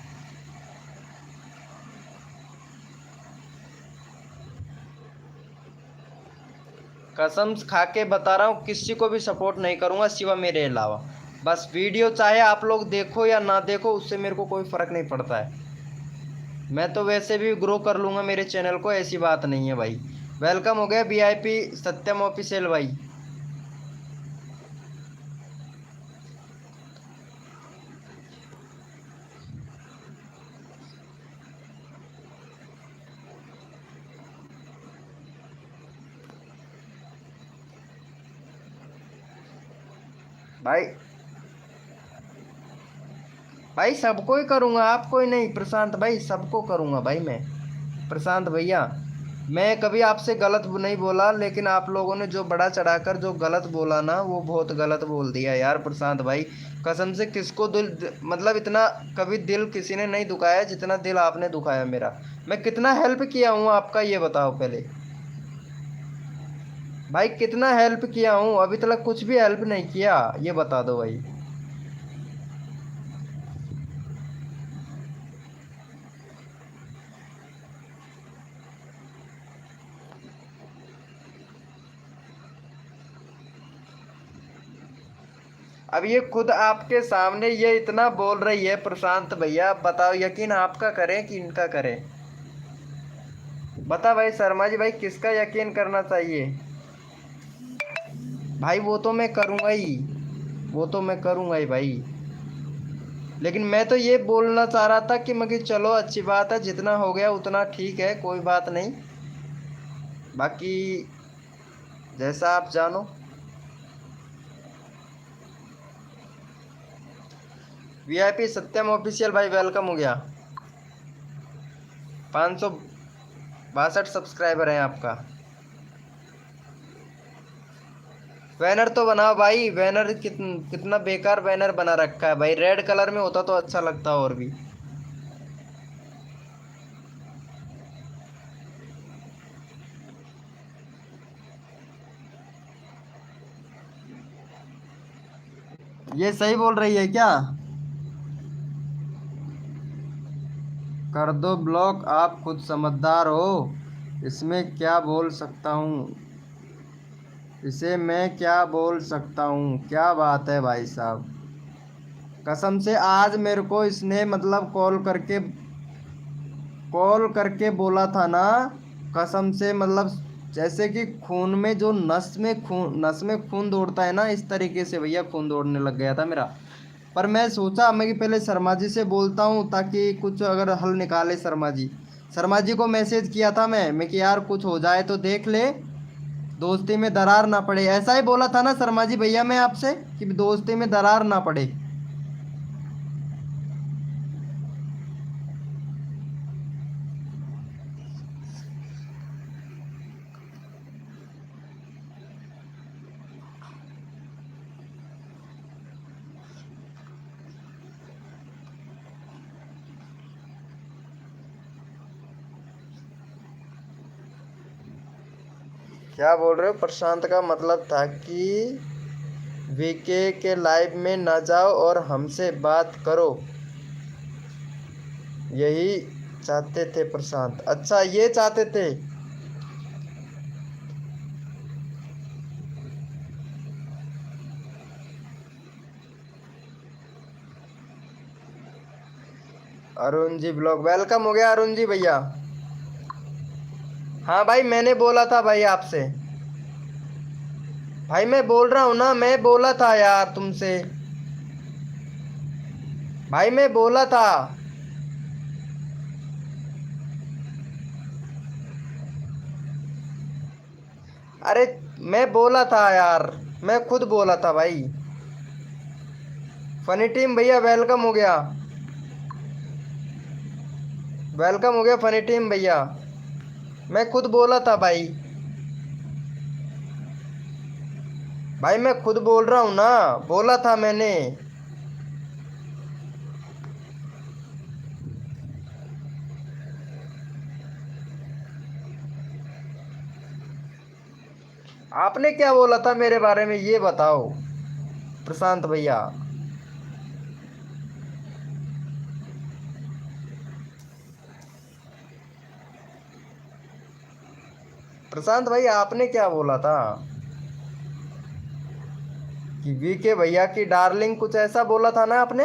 कसम खा के बता रहा हूँ, किसी को भी सपोर्ट नहीं करूंगा सिवा मेरे अलावा। बस वीडियो चाहे आप लोग देखो या ना देखो, उससे मेरे को कोई फ़र्क नहीं पड़ता है। मैं तो वैसे भी ग्रो कर लूँगा मेरे चैनल को, ऐसी बात नहीं है भाई। वेलकम हो गया VIP सत्यम ऑफिशियल भाई। भाई भाई सबको ही करूँगा, आपको ही नहीं प्रशांत भाई, सबको करूँगा भाई मैं। प्रशांत भैया मैं कभी आपसे गलत नहीं बोला, लेकिन आप लोगों ने जो बड़ा चढ़ाकर जो गलत बोला ना, वो बहुत गलत बोल दिया यार प्रशांत भाई। कसम से किसको दिल, मतलब इतना कभी दिल किसी ने नहीं दुखाया जितना दिल आपने दुखाया मेरा। मैं कितना हेल्प किया हूँ आपका ये बताओ पहले भाई, कितना हेल्प किया हूँ? अभी तक कुछ भी हेल्प नहीं किया, ये बता दो भाई। अब ये खुद आपके सामने ये इतना बोल रही है प्रशांत भैया, अब बताओ यकीन आपका करें कि इनका करें? बता भाई शर्मा जी भाई, किसका यकीन करना चाहिए? भाई वो तो मैं करूँगा ही, वो तो मैं करूँगा ही भाई। लेकिन मैं तो ये बोलना चाह रहा था कि मगर चलो अच्छी बात है, जितना हो गया उतना ठीक है, कोई बात नहीं। बाकी जैसा आप जानो। वीआईपी सत्यम ऑफिशियल भाई वेलकम हो गया। 562 सब्सक्राइबर हैं आपका। बैनर तो बनाओ भाई, बैनर कितना बेकार बैनर बना रखा है भाई, रेड कलर में होता तो अच्छा लगता और भी। ये सही बोल रही है क्या? कर दो ब्लॉक, आप खुद समझदार हो, इसमें क्या बोल सकता हूँ, इसे मैं क्या बोल सकता हूँ? क्या बात है भाई साहब, कसम से आज मेरे को इसने मतलब कॉल करके बोला था ना, कसम से मतलब जैसे कि खून में जो नस में खून दौड़ता है ना, इस तरीके से भैया खून दौड़ने लग गया था मेरा। पर मैं सोचा मैं कि पहले शर्मा जी से बोलता हूँ ताकि कुछ अगर हल निकाले शर्मा जी। शर्मा जी को मैसेज किया था मैं कि यार कुछ हो जाए तो देख ले, दोस्ती में दरार ना पड़े, ऐसा ही बोला था ना शर्मा जी भैया मैं आपसे कि दोस्ती में दरार ना पड़े। क्या बोल रहे हो? प्रशांत का मतलब था कि वीके के लाइव में ना जाओ और हमसे बात करो, यही चाहते थे प्रशांत? अच्छा ये चाहते थे। अरुण जी ब्लॉग वेलकम हो गया अरुण जी भैया। हाँ भाई मैंने बोला था भाई आपसे, भाई मैं बोल रहा हूँ ना, मैं बोला था यार तुमसे, भाई मैं बोला था। अरे मैं बोला था यार, मैं खुद बोला था भाई। फनी टीम भैया वेलकम हो गया, वेलकम हो गया फनी टीम भैया। मैं खुद बोला था भाई, भाई मैं खुद बोल रहा हूँ ना, बोला था मैंने। आपने क्या बोला था मेरे बारे में ये बताओ प्रशांत भैया। प्रशांत भाई आपने क्या बोला था कि वीके भैया की डार्लिंग, कुछ ऐसा बोला था ना आपने?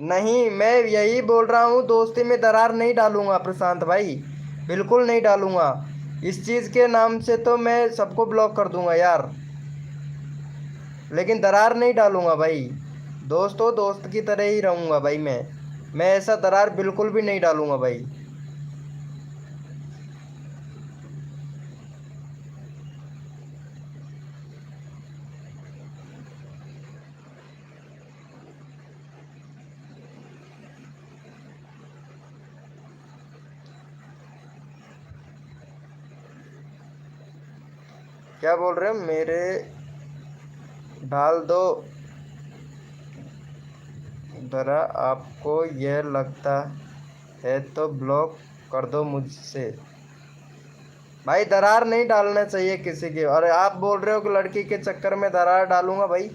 नहीं मैं यही बोल रहा हूँ, दोस्ती में दरार नहीं डालूंगा प्रशांत भाई, बिल्कुल नहीं डालूंगा। इस चीज़ के नाम से तो मैं सबको ब्लॉक कर दूंगा यार, लेकिन दरार नहीं डालूंगा भाई। दोस्त हो दोस्त की तरह ही रहूंगा भाई मैं ऐसा दरार बिल्कुल भी नहीं डालूंगा भाई। क्या बोल रहे हो? मेरे डाल दो जरा, आपको यह लगता है तो ब्लॉक कर दो मुझसे। भाई दरार नहीं डालना चाहिए किसी की, और आप बोल रहे हो कि लड़की के चक्कर में दरार डालूंगा भाई।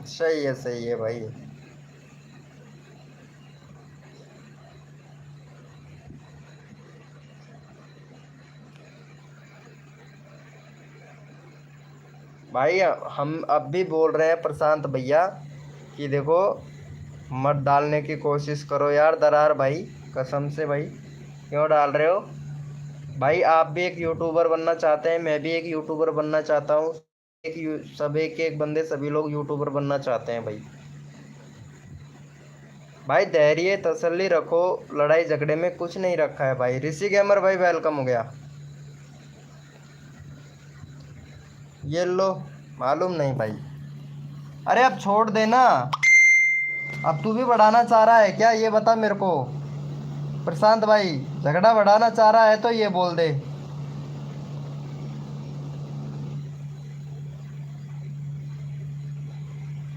सही है भाई। भाई हम अब भी बोल रहे हैं प्रशांत भैया कि देखो, मत डालने की कोशिश करो यार दरार भाई, कसम से भाई। क्यों डाल रहे हो भाई? आप भी एक यूट्यूबर बनना चाहते हैं, मैं भी एक यूट्यूबर बनना चाहता हूँ। सब एक बंदे, सभी लोग यूट्यूबर बनना चाहते हैं भाई। भाई धैर्य तसल्ली रखो, लड़ाई झगड़े में कुछ नहीं रखा है भाई। ऋषि गेमर भाई वेलकम हो गया। ये लो, मालूम नहीं भाई। अरे अब छोड़ देना, अब तू भी बढ़ाना चाह रहा है क्या? ये बता मेरे को प्रशांत भाई, झगड़ा बढ़ाना चाह रहा है तो ये बोल दे।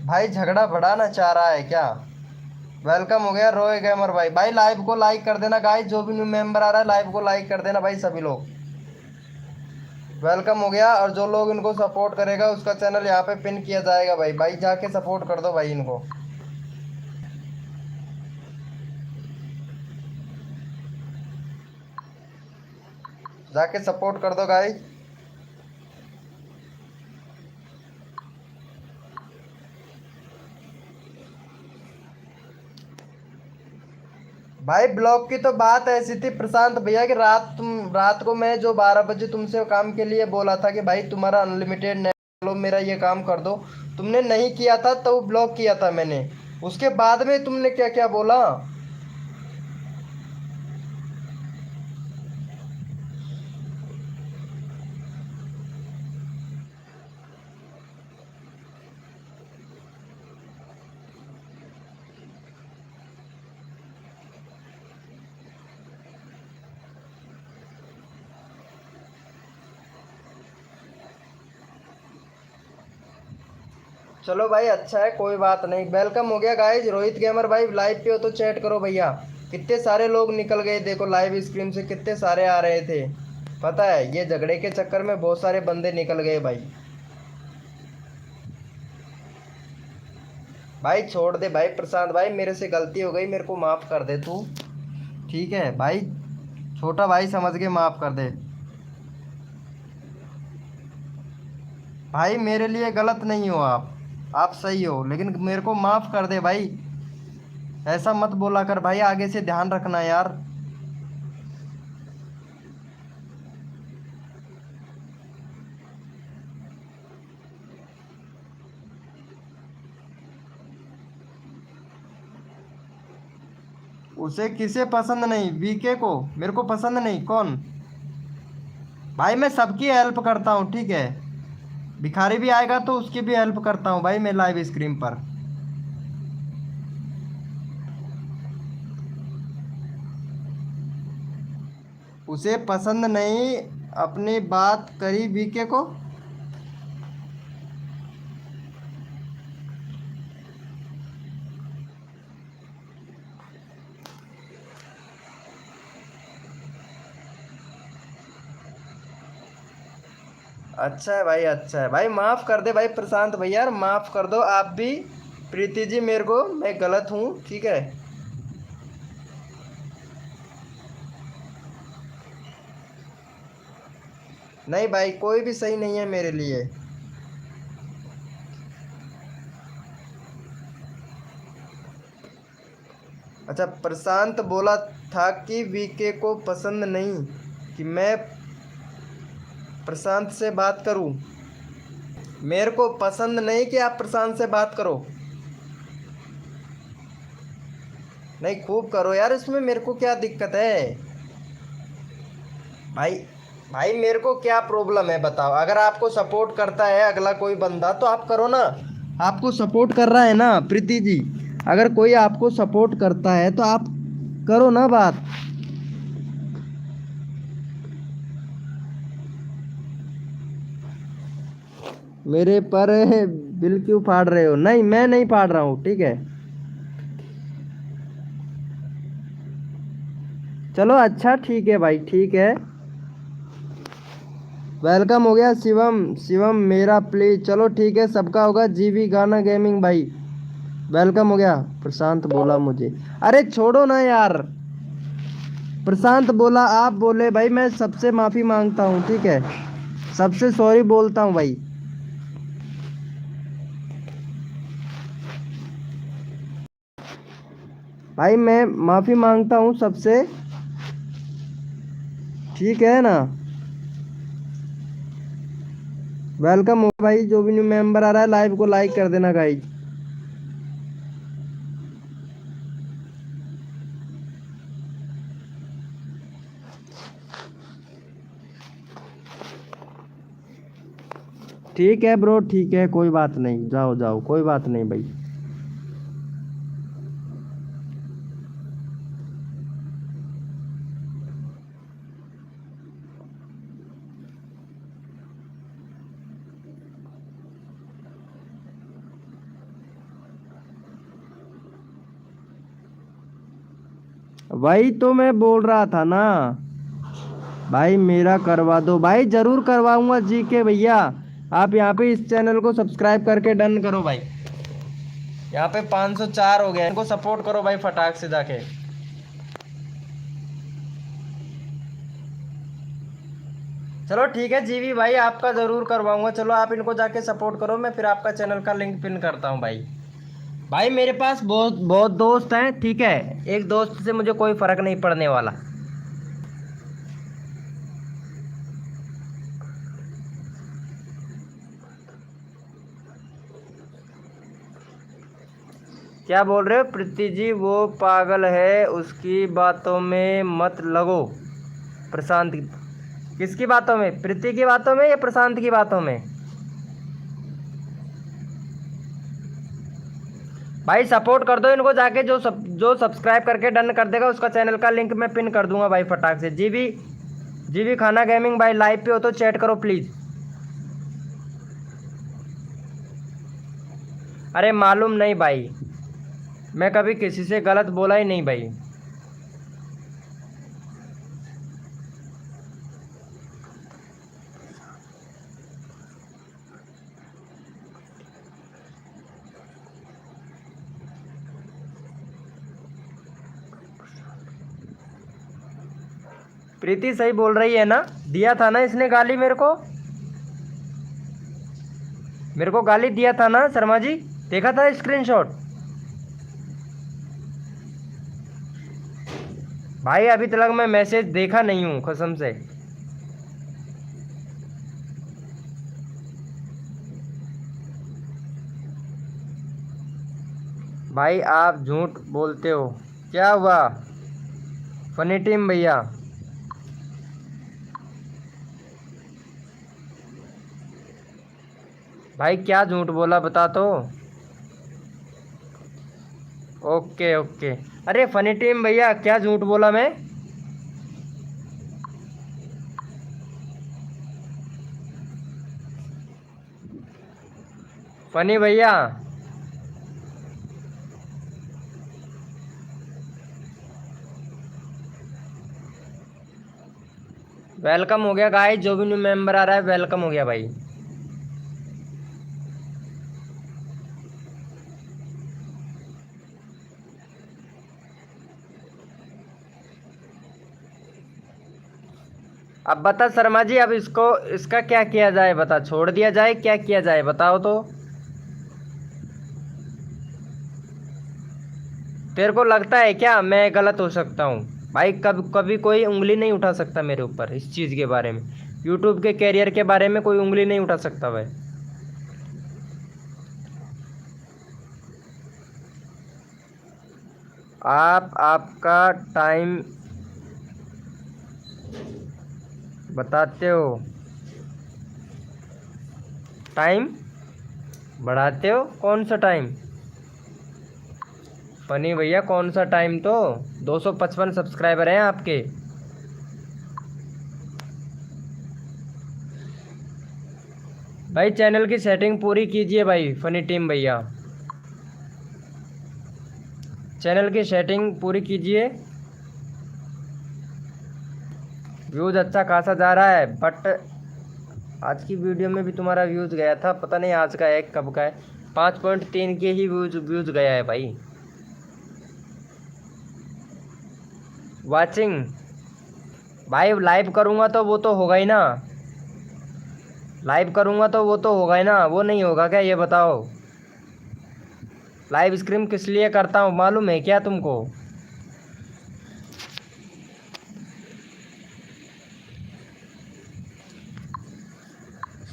भाई झगड़ा बढ़ाना चाह रहा है क्या? वेलकम हो गया रोय गेमर भाई। भाई लाइव को लाइक कर देना गाइस, जो भी न्यू मेंबर आ रहा है लाइव को लाइक कर देना भाई सभी लोग। वेलकम हो गया। और जो लोग इनको सपोर्ट करेगा उसका चैनल यहाँ पे पिन किया जाएगा भाई। भाई जाके सपोर्ट कर दो भाई इनको। जाके सपोर्ट कर दो गाइस। भाई ब्लॉक की तो बात ऐसी थी प्रशांत भैया कि रात को मैं जो 12 बजे तुमसे काम के लिए बोला था कि भाई तुम्हारा अनलिमिटेड नेट, लो मेरा ये काम कर दो, तुमने नहीं किया था तो ब्लॉक किया था मैंने। उसके बाद में तुमने क्या क्या बोला? चलो भाई अच्छा है, कोई बात नहीं। वेलकम हो गया गाइज। रोहित गेमर भाई लाइव पे हो तो चैट करो भैया। कितने सारे लोग निकल गए देखो, लाइव स्क्रीन से कितने सारे आ रहे थे। पता है ये झगड़े के चक्कर में बहुत सारे बंदे निकल गए भाई। भाई छोड़ दे भाई प्रशांत भाई, मेरे से गलती हो गई, मेरे को माफ़ कर दे तू। ठीक है भाई, छोटा भाई समझ के माफ़ कर दे भाई। मेरे लिए गलत नहीं हो आप सही हो, लेकिन मेरे को माफ़ कर दे भाई। ऐसा मत बोला कर भाई, आगे से ध्यान रखना यार। उसे किसे पसंद नहीं? वीके को? मेरे को पसंद नहीं? कौन? भाई मैं सबकी हेल्प करता हूँ, ठीक है। भिखारी भी आएगा तो उसकी भी हेल्प करता हूँ भाई मैं लाइव स्क्रीन पर। उसे पसंद नहीं, अपनी बात करी वीके को। अच्छा है भाई, अच्छा है भाई, माफ़ कर दे भाई प्रशांत भैया, माफ़ कर दो आप भी। प्रीति जी मेरे को, मैं गलत हूँ, ठीक है। नहीं भाई कोई भी सही नहीं है मेरे लिए। अच्छा प्रशांत बोला था कि वीके को पसंद नहीं कि मैं प्रशांत से बात करूं। मेरे को पसंद नहीं कि आप प्रशांत से बात करो। नहीं खूब करो यार, इसमें मेरे को क्या दिक्कत है भाई? भाई मेरे को क्या प्रॉब्लम है बताओ? अगर आपको सपोर्ट करता है अगला कोई बंदा तो आप करो ना। आपको सपोर्ट कर रहा है ना प्रीति जी, अगर कोई आपको सपोर्ट करता है तो आप करो ना बात। मेरे पर बिल क्यों फाड़ रहे हो? नहीं, मैं नहीं फाड़ रहा हूँ, ठीक है। चलो अच्छा, ठीक है भाई, ठीक है। वेलकम हो गया शिवम। शिवम मेरा प्लीज, चलो ठीक है, सबका होगा। जीवी गाना गेमिंग भाई वेलकम हो गया। प्रशांत बोला मुझे, अरे छोड़ो ना यार। प्रशांत बोला, आप बोले भाई, मैं सबसे माफी मांगता हूँ, ठीक है, सबसे सॉरी बोलता हूँ भाई। भाई मैं माफी मांगता हूँ सबसे, ठीक है ना। वेलकम हो भाई, जो भी न्यू मेंबर आ रहा है लाइव को लाइक कर देना गाइज। ठीक है ब्रो, ठीक है, कोई बात नहीं, जाओ जाओ, कोई बात नहीं भाई। वही तो मैं बोल रहा था ना भाई, मेरा करवा दो भाई, जरूर करवाऊंगा जी के भैया। आप यहाँ पे इस चैनल को सब्सक्राइब करके डन करो भाई। यहाँ पे 504 हो गए, इनको सपोर्ट करो भाई फटाक से जाके। चलो ठीक है जीवी भाई, आपका जरूर करवाऊंगा। चलो आप इनको जाके सपोर्ट करो, मैं फिर आपका चैनल का लिंक पिन करता हूँ भाई। भाई मेरे पास बहुत बहुत दोस्त हैं, ठीक है, एक दोस्त से मुझे कोई फर्क नहीं पड़ने वाला। क्या बोल रहे हो प्रीति जी? वो पागल है, उसकी बातों में मत लगो। प्रशांत किसकी बातों में? प्रीति की बातों में या प्रशांत की बातों में? भाई सपोर्ट कर दो इनको जाके, जो सब्सक्राइब करके डन कर देगा उसका चैनल का लिंक मैं पिन कर दूंगा भाई फटाक से। जीवी खाना गेमिंग भाई लाइव पे हो तो चैट करो प्लीज। अरे मालूम नहीं भाई, मैं कभी किसी से गलत बोला ही नहीं भाई। प्रीति सही बोल रही है ना? दिया था ना इसने गाली मेरे को गाली दिया था ना शर्मा जी, देखा था स्क्रीनशॉट। भाई अभी तक मैं मैसेज देखा नहीं हूँ कसम से। भाई आप झूठ बोलते हो। क्या हुआ फनी टीम भैया? भाई क्या झूठ बोला बता तो। Okay okay. अरे फनी टीम भैया क्या झूठ बोला मैं? फनी भैया वेलकम हो गया गाइस, जो भी न्यू मेंबर आ रहा है वेलकम हो गया भाई। अब बता शर्मा जी, अब इसका क्या किया जाए? बता, छोड़ दिया जाए, क्या किया जाए बताओ तो। तेरे को लगता है क्या मैं गलत हो सकता हूँ? भाई कब कभी कोई उंगली नहीं उठा सकता मेरे ऊपर इस चीज़ के बारे में। यूट्यूब के कैरियर के बारे में कोई उंगली नहीं उठा सकता भाई। आप आपका टाइम बताते हो, टाइम बढ़ाते हो, कौन सा टाइम? फनी भैया कौन सा टाइम, तो 255 सब्सक्राइबर हैं आपके। भाई चैनल की सेटिंग पूरी कीजिए भाई फनी टीम भैया, चैनल की सेटिंग पूरी कीजिए। व्यूज़ अच्छा खासा जा रहा है, बट आज की वीडियो में भी तुम्हारा व्यूज़ गया था, पता नहीं आज का है कब का है। 5.3 के ही व्यूज़ गया है भाई। वाचिंग भाई लाइव करूँगा तो वो तो होगा ही ना, लाइव करूँगा तो वो तो होगा ही ना, वो नहीं होगा क्या ये बताओ। लाइव स्ट्रीम किस लिए करता हूँ मालूम है क्या तुमको?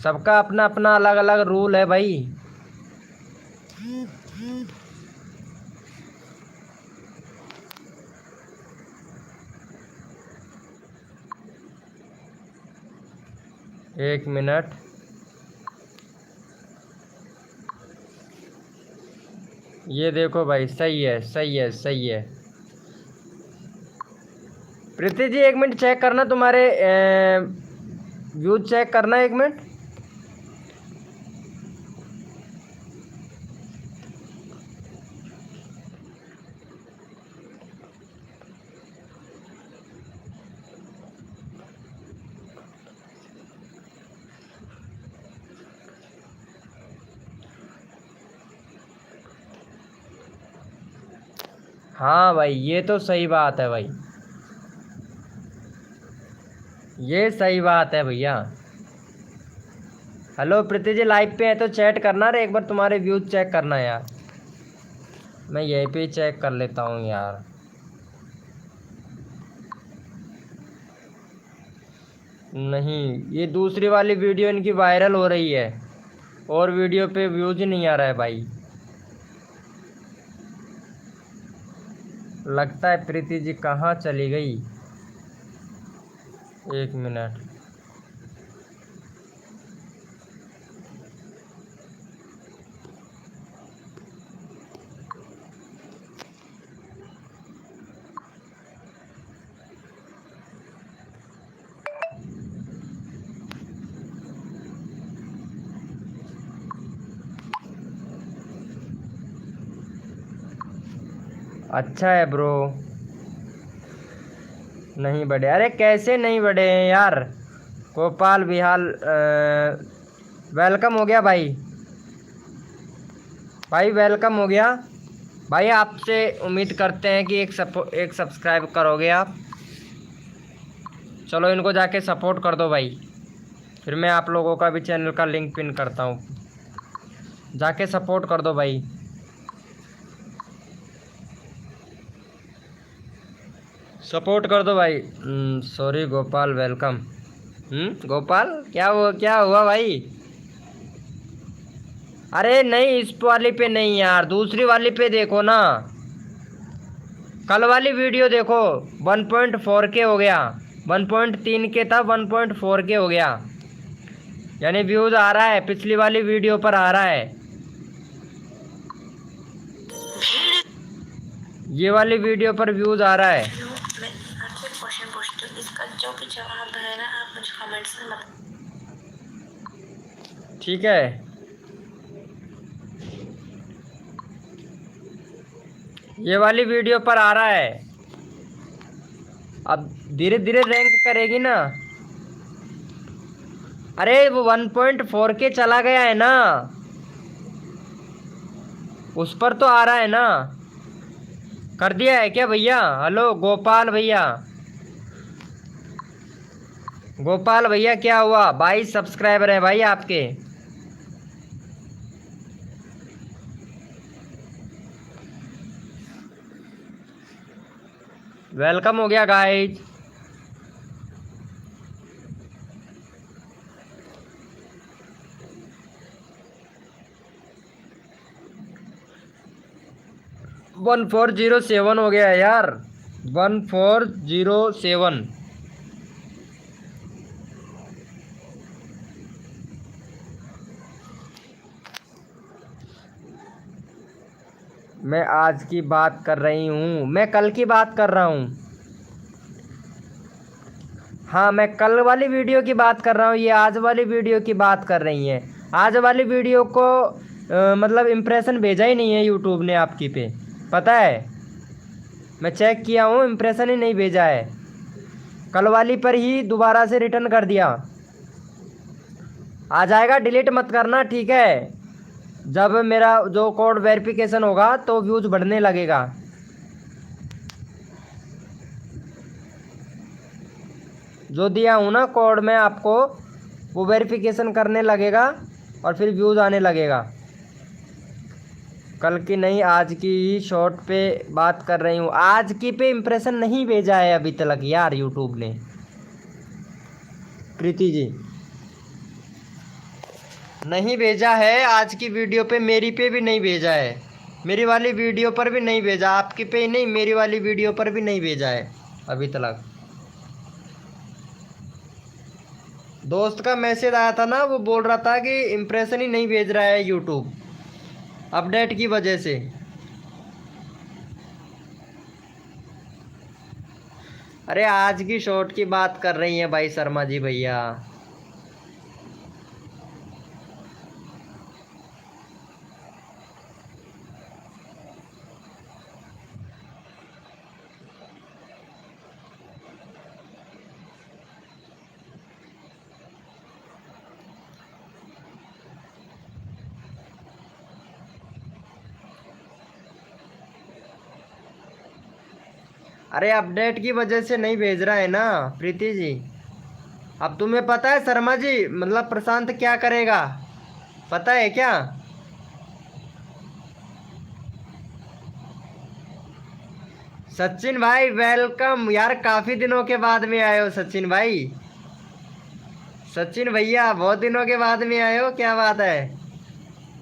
सबका अपना अपना अलग अलग रूल है भाई। एक मिनट, ये देखो भाई, सही है सही है सही है। प्रीति जी एक मिनट चेक करना, तुम्हारे व्यूज चेक करना एक मिनट। हाँ भाई ये तो सही बात है भाई, ये सही बात है भैया। हेलो प्रीति जी लाइव पे है तो चैट करना रे, एक बार तुम्हारे व्यूज चेक करना यार। मैं यहीं पे ही चेक कर लेता हूँ यार। नहीं, ये दूसरी वाली वीडियो इनकी वायरल हो रही है और वीडियो पे व्यूज ही नहीं आ रहा है भाई। लगता है प्रीति जी कहाँ चली गई। एक मिनट, अच्छा है ब्रो। नहीं बढ़े, अरे कैसे नहीं बढ़े हैं यार। गोपाल बिहाल वेलकम हो गया भाई, भाई वेलकम हो गया भाई। आपसे उम्मीद करते हैं कि एक सब्सक्राइब करोगे आप। चलो इनको जाके सपोर्ट कर दो भाई, फिर मैं आप लोगों का भी चैनल का लिंक पिन करता हूँ, जाके सपोर्ट कर दो भाई। सपोर्ट कर दो भाई। Sorry Gopal welcome. गोपाल क्या हुआ भाई? अरे नहीं इस वाली पे नहीं यार, दूसरी वाली पे देखो ना, कल वाली वीडियो देखो। 1.4 के हो गया, 1.3 के था 1.4 के हो गया, यानी व्यूज आ रहा है, पिछली वाली वीडियो पर आ रहा है। ये वाली वीडियो पर व्यूज आ रहा है। मैं आपसे क्वेश्चन पूछती हूँ, इसका जो भी जवाब है ना आप मुझे कमेंट्स में बता। ठीक है, ये वाली वीडियो पर आ रहा है, अब धीरे धीरे रैंक करेगी ना। अरे वो 1.4 के चला गया है ना, उस पर तो आ रहा है ना। कर दिया है क्या भैया? हेलो गोपाल भैया, गोपाल भैया क्या हुआ? 22 सब्सक्राइबर हैं भाई आपके। वेलकम हो गया गाइज। वन 407 हो गया है यार, 1407। मैं आज की बात कर रही हूँ, मैं कल की बात कर रहा हूँ। हाँ, मैं कल वाली वीडियो की बात कर रहा हूँ, ये आज वाली वीडियो की बात कर रही हैं। आज वाली वीडियो को मतलब इम्प्रेशन भेजा ही नहीं है यूट्यूब ने आपकी पे, पता है। मैं चेक किया हूँ, इम्प्रेशन ही नहीं भेजा है। कल वाली पर ही दोबारा से रिटर्न कर दिया। आ जाएगा, डिलीट मत करना, ठीक है। जब मेरा जो कोड वेरिफिकेशन होगा तो व्यूज़ बढ़ने लगेगा। जो दिया हूँ ना कोड में आपको, वो वेरिफिकेशन करने लगेगा और फिर व्यूज़ आने लगेगा। कल की नहीं, आज की ही शॉर्ट पे बात कर रही हूँ। आज की पे इम्प्रेशन नहीं भेजा है अभी तक यार यूट्यूब ने, प्रीति जी नहीं भेजा है। आज की वीडियो पे, मेरी पे भी नहीं भेजा है, मेरी वाली वीडियो पर भी नहीं भेजा। आपकी पे ही नहीं, मेरी वाली वीडियो पर भी नहीं भेजा है अभी तक। दोस्त का मैसेज आया था ना, वो बोल रहा था कि इम्प्रेशन ही नहीं भेज रहा है यूट्यूब अपडेट की वजह से। अरे आज की शॉर्ट की बात कर रही हैं भाई शर्मा जी भैया। अरे अपडेट की वजह से नहीं भेज रहा है ना प्रीति जी। अब तुम्हें पता है शर्मा जी, मतलब प्रशांत क्या करेगा, पता है क्या? सचिन भाई वेलकम यार, काफी दिनों के बाद में आए हो सचिन भाई। सचिन भैया बहुत दिनों के बाद में आए हो, क्या बात है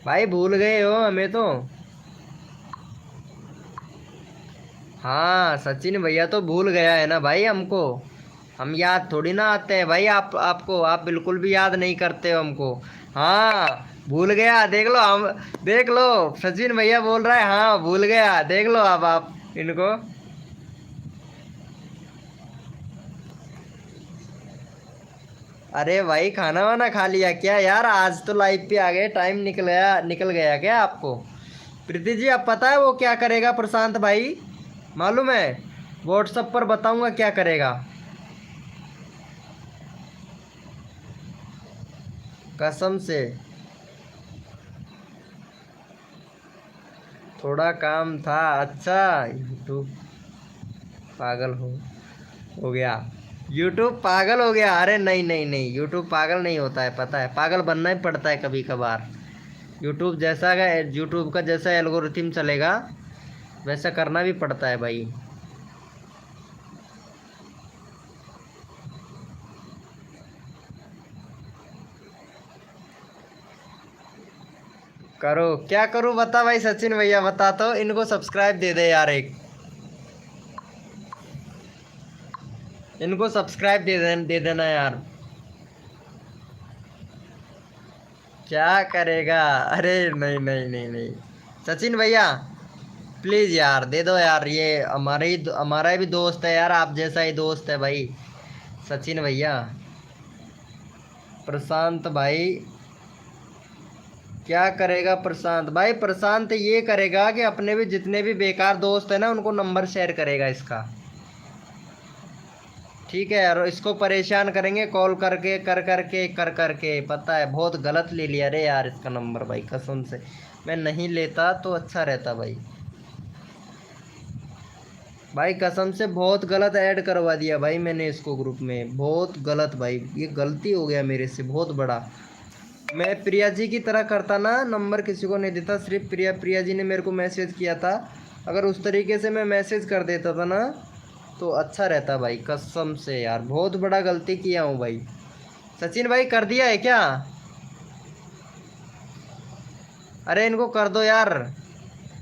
भाई, भूल गए हो हमें तो। हाँ सचिन भैया तो भूल गया है ना भाई हमको, हम याद थोड़ी ना आते हैं भाई आपको, आप बिल्कुल भी याद नहीं करते हो हमको। हाँ भूल गया, देख लो, हम देख लो, सचिन भैया बोल रहा है हाँ भूल गया, देख लो अब आप इनको। अरे भाई खाना वाना खा लिया क्या यार? आज तो लाइव पे आ गए, टाइम निकल गया क्या आपको? प्रीति जी अब पता है वो क्या करेगा प्रशांत भाई, मालूम है? व्हाट्सएप पर बताऊंगा क्या करेगा, कसम से। थोड़ा काम था, अच्छा यूट्यूब पागल हो गया, यूट्यूब पागल हो गया। अरे नहीं नहीं नहीं, यूट्यूब पागल नहीं होता है, पता है, पागल बनना ही पड़ता है कभी कभार। यूट्यूब का जैसा एल्गोरिथम चलेगा वैसा करना भी पड़ता है भाई। करो, क्या करूं बता भाई सचिन भैया, बता तो, इनको सब्सक्राइब दे दे यार, इनको सब्सक्राइब दे देना यार। क्या करेगा? अरे नहीं नहीं नहीं नहीं सचिन भैया प्लीज़ यार दे दो यार, ये हमारा भी दोस्त है यार, आप जैसा ही दोस्त है भाई सचिन भैया। प्रशांत भाई क्या करेगा प्रशांत भाई? प्रशांत ये करेगा कि अपने भी जितने भी बेकार दोस्त हैं ना उनको नंबर शेयर करेगा इसका, ठीक है यार। इसको परेशान करेंगे कॉल करके कर करके, पता है बहुत गलत ले लिया रे यार इसका नंबर भाई, कसम से मैं नहीं लेता तो अच्छा रहता भाई। भाई कसम से बहुत गलत ऐड करवा दिया भाई मैंने इसको ग्रुप में, बहुत गलत भाई, ये गलती हो गया मेरे से बहुत बड़ा। मैं प्रिया जी की तरह करता ना, नंबर किसी को नहीं देता, सिर्फ प्रिया जी ने मेरे को मैसेज किया था, अगर उस तरीके से मैं मैसेज कर देता था ना तो अच्छा रहता भाई, कसम से यार बहुत बड़ा गलती किया हूँ भाई। सचिन भाई कर दिया है क्या? अरे इनको कर दो यार,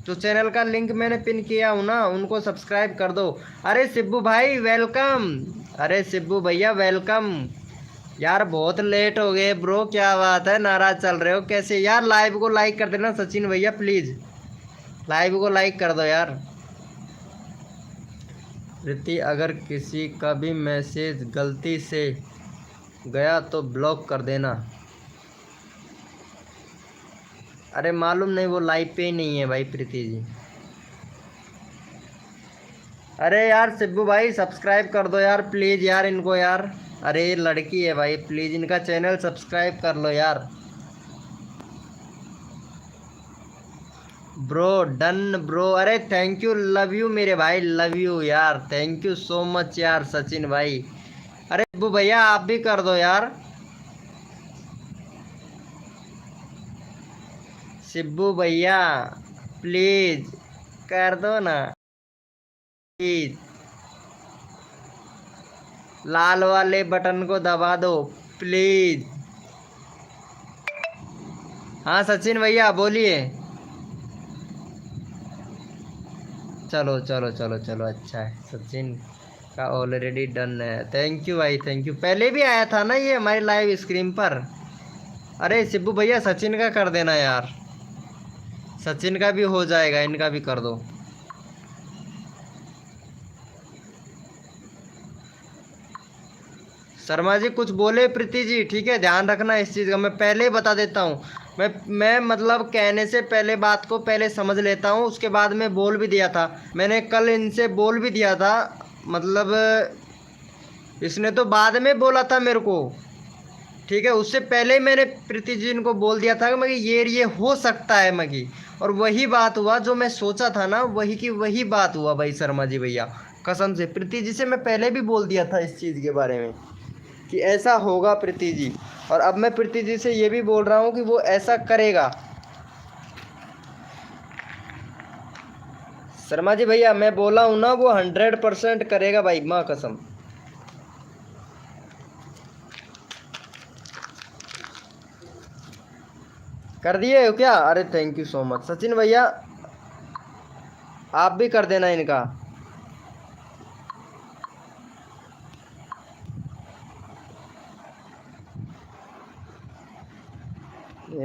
जो चैनल का लिंक मैंने पिन किया हूँ ना उनको सब्सक्राइब कर दो। अरे सिब्बू भाई वेलकम, अरे सिब्बू भैया वेलकम यार, बहुत लेट हो गए ब्रो, क्या बात है नाराज चल रहे हो कैसे यार? लाइव को लाइक कर देना सचिन भैया प्लीज़, लाइव को लाइक कर दो यार। प्रीति अगर किसी का भी मैसेज गलती से गया तो ब्लॉक कर देना। अरे मालूम नहीं, वो लाइव पे ही नहीं है भाई प्रीति जी। अरे यार सिब्बू भाई सब्सक्राइब कर दो यार प्लीज़ यार इनको यार। अरे ये लड़की है भाई, प्लीज़ इनका चैनल सब्सक्राइब कर लो यार। ब्रो डन ब्रो, अरे थैंक यू, लव यू मेरे भाई, लव यू यार, थैंक यू सो मच यार सचिन भाई। अरे सिब्बू भैया आप भी कर दो यार। सिब्बू भैया प्लीज़ कर दो ना प्लीज़। लाल वाले बटन को दबा दो प्लीज। हाँ सचिन भैया बोलिए। चलो चलो चलो चलो, अच्छा है, सचिन का ऑलरेडी डन है। थैंक यू भाई, थैंक यू। पहले भी आया था ना ये हमारी लाइव स्क्रीन पर। अरे सिब्बू भैया सचिन का कर देना यार, सचिन का भी हो जाएगा, इनका भी कर दो। शर्मा जी कुछ बोले प्रीति जी, ठीक है ध्यान रखना इस चीज़ का, मैं पहले ही बता देता हूँ। मैं मतलब कहने से पहले बात को पहले समझ लेता हूँ, उसके बाद में बोल भी दिया था। मैंने कल इनसे बोल भी दिया था, मतलब इसने तो बाद में बोला था मेरे को, ठीक है। उससे पहले ही मैंने प्रीति जी इनको बोल दिया था कि मगी ये हो सकता है मगी, और वही बात हुआ जो मैं सोचा था ना, वही की वही बात हुआ भाई शर्मा जी भैया, कसम से। प्रीति जी से मैं पहले भी बोल दिया था इस चीज़ के बारे में कि ऐसा होगा प्रीति जी, और अब मैं प्रीति जी से ये भी बोल रहा हूँ कि वो ऐसा करेगा। शर्मा जी भैया मैं बोला हूँ ना, वो 100% करेगा भाई, माँ कसम। कर दिए हो क्या? अरे thank you so much Sachin भैया, आप भी कर देना इनका।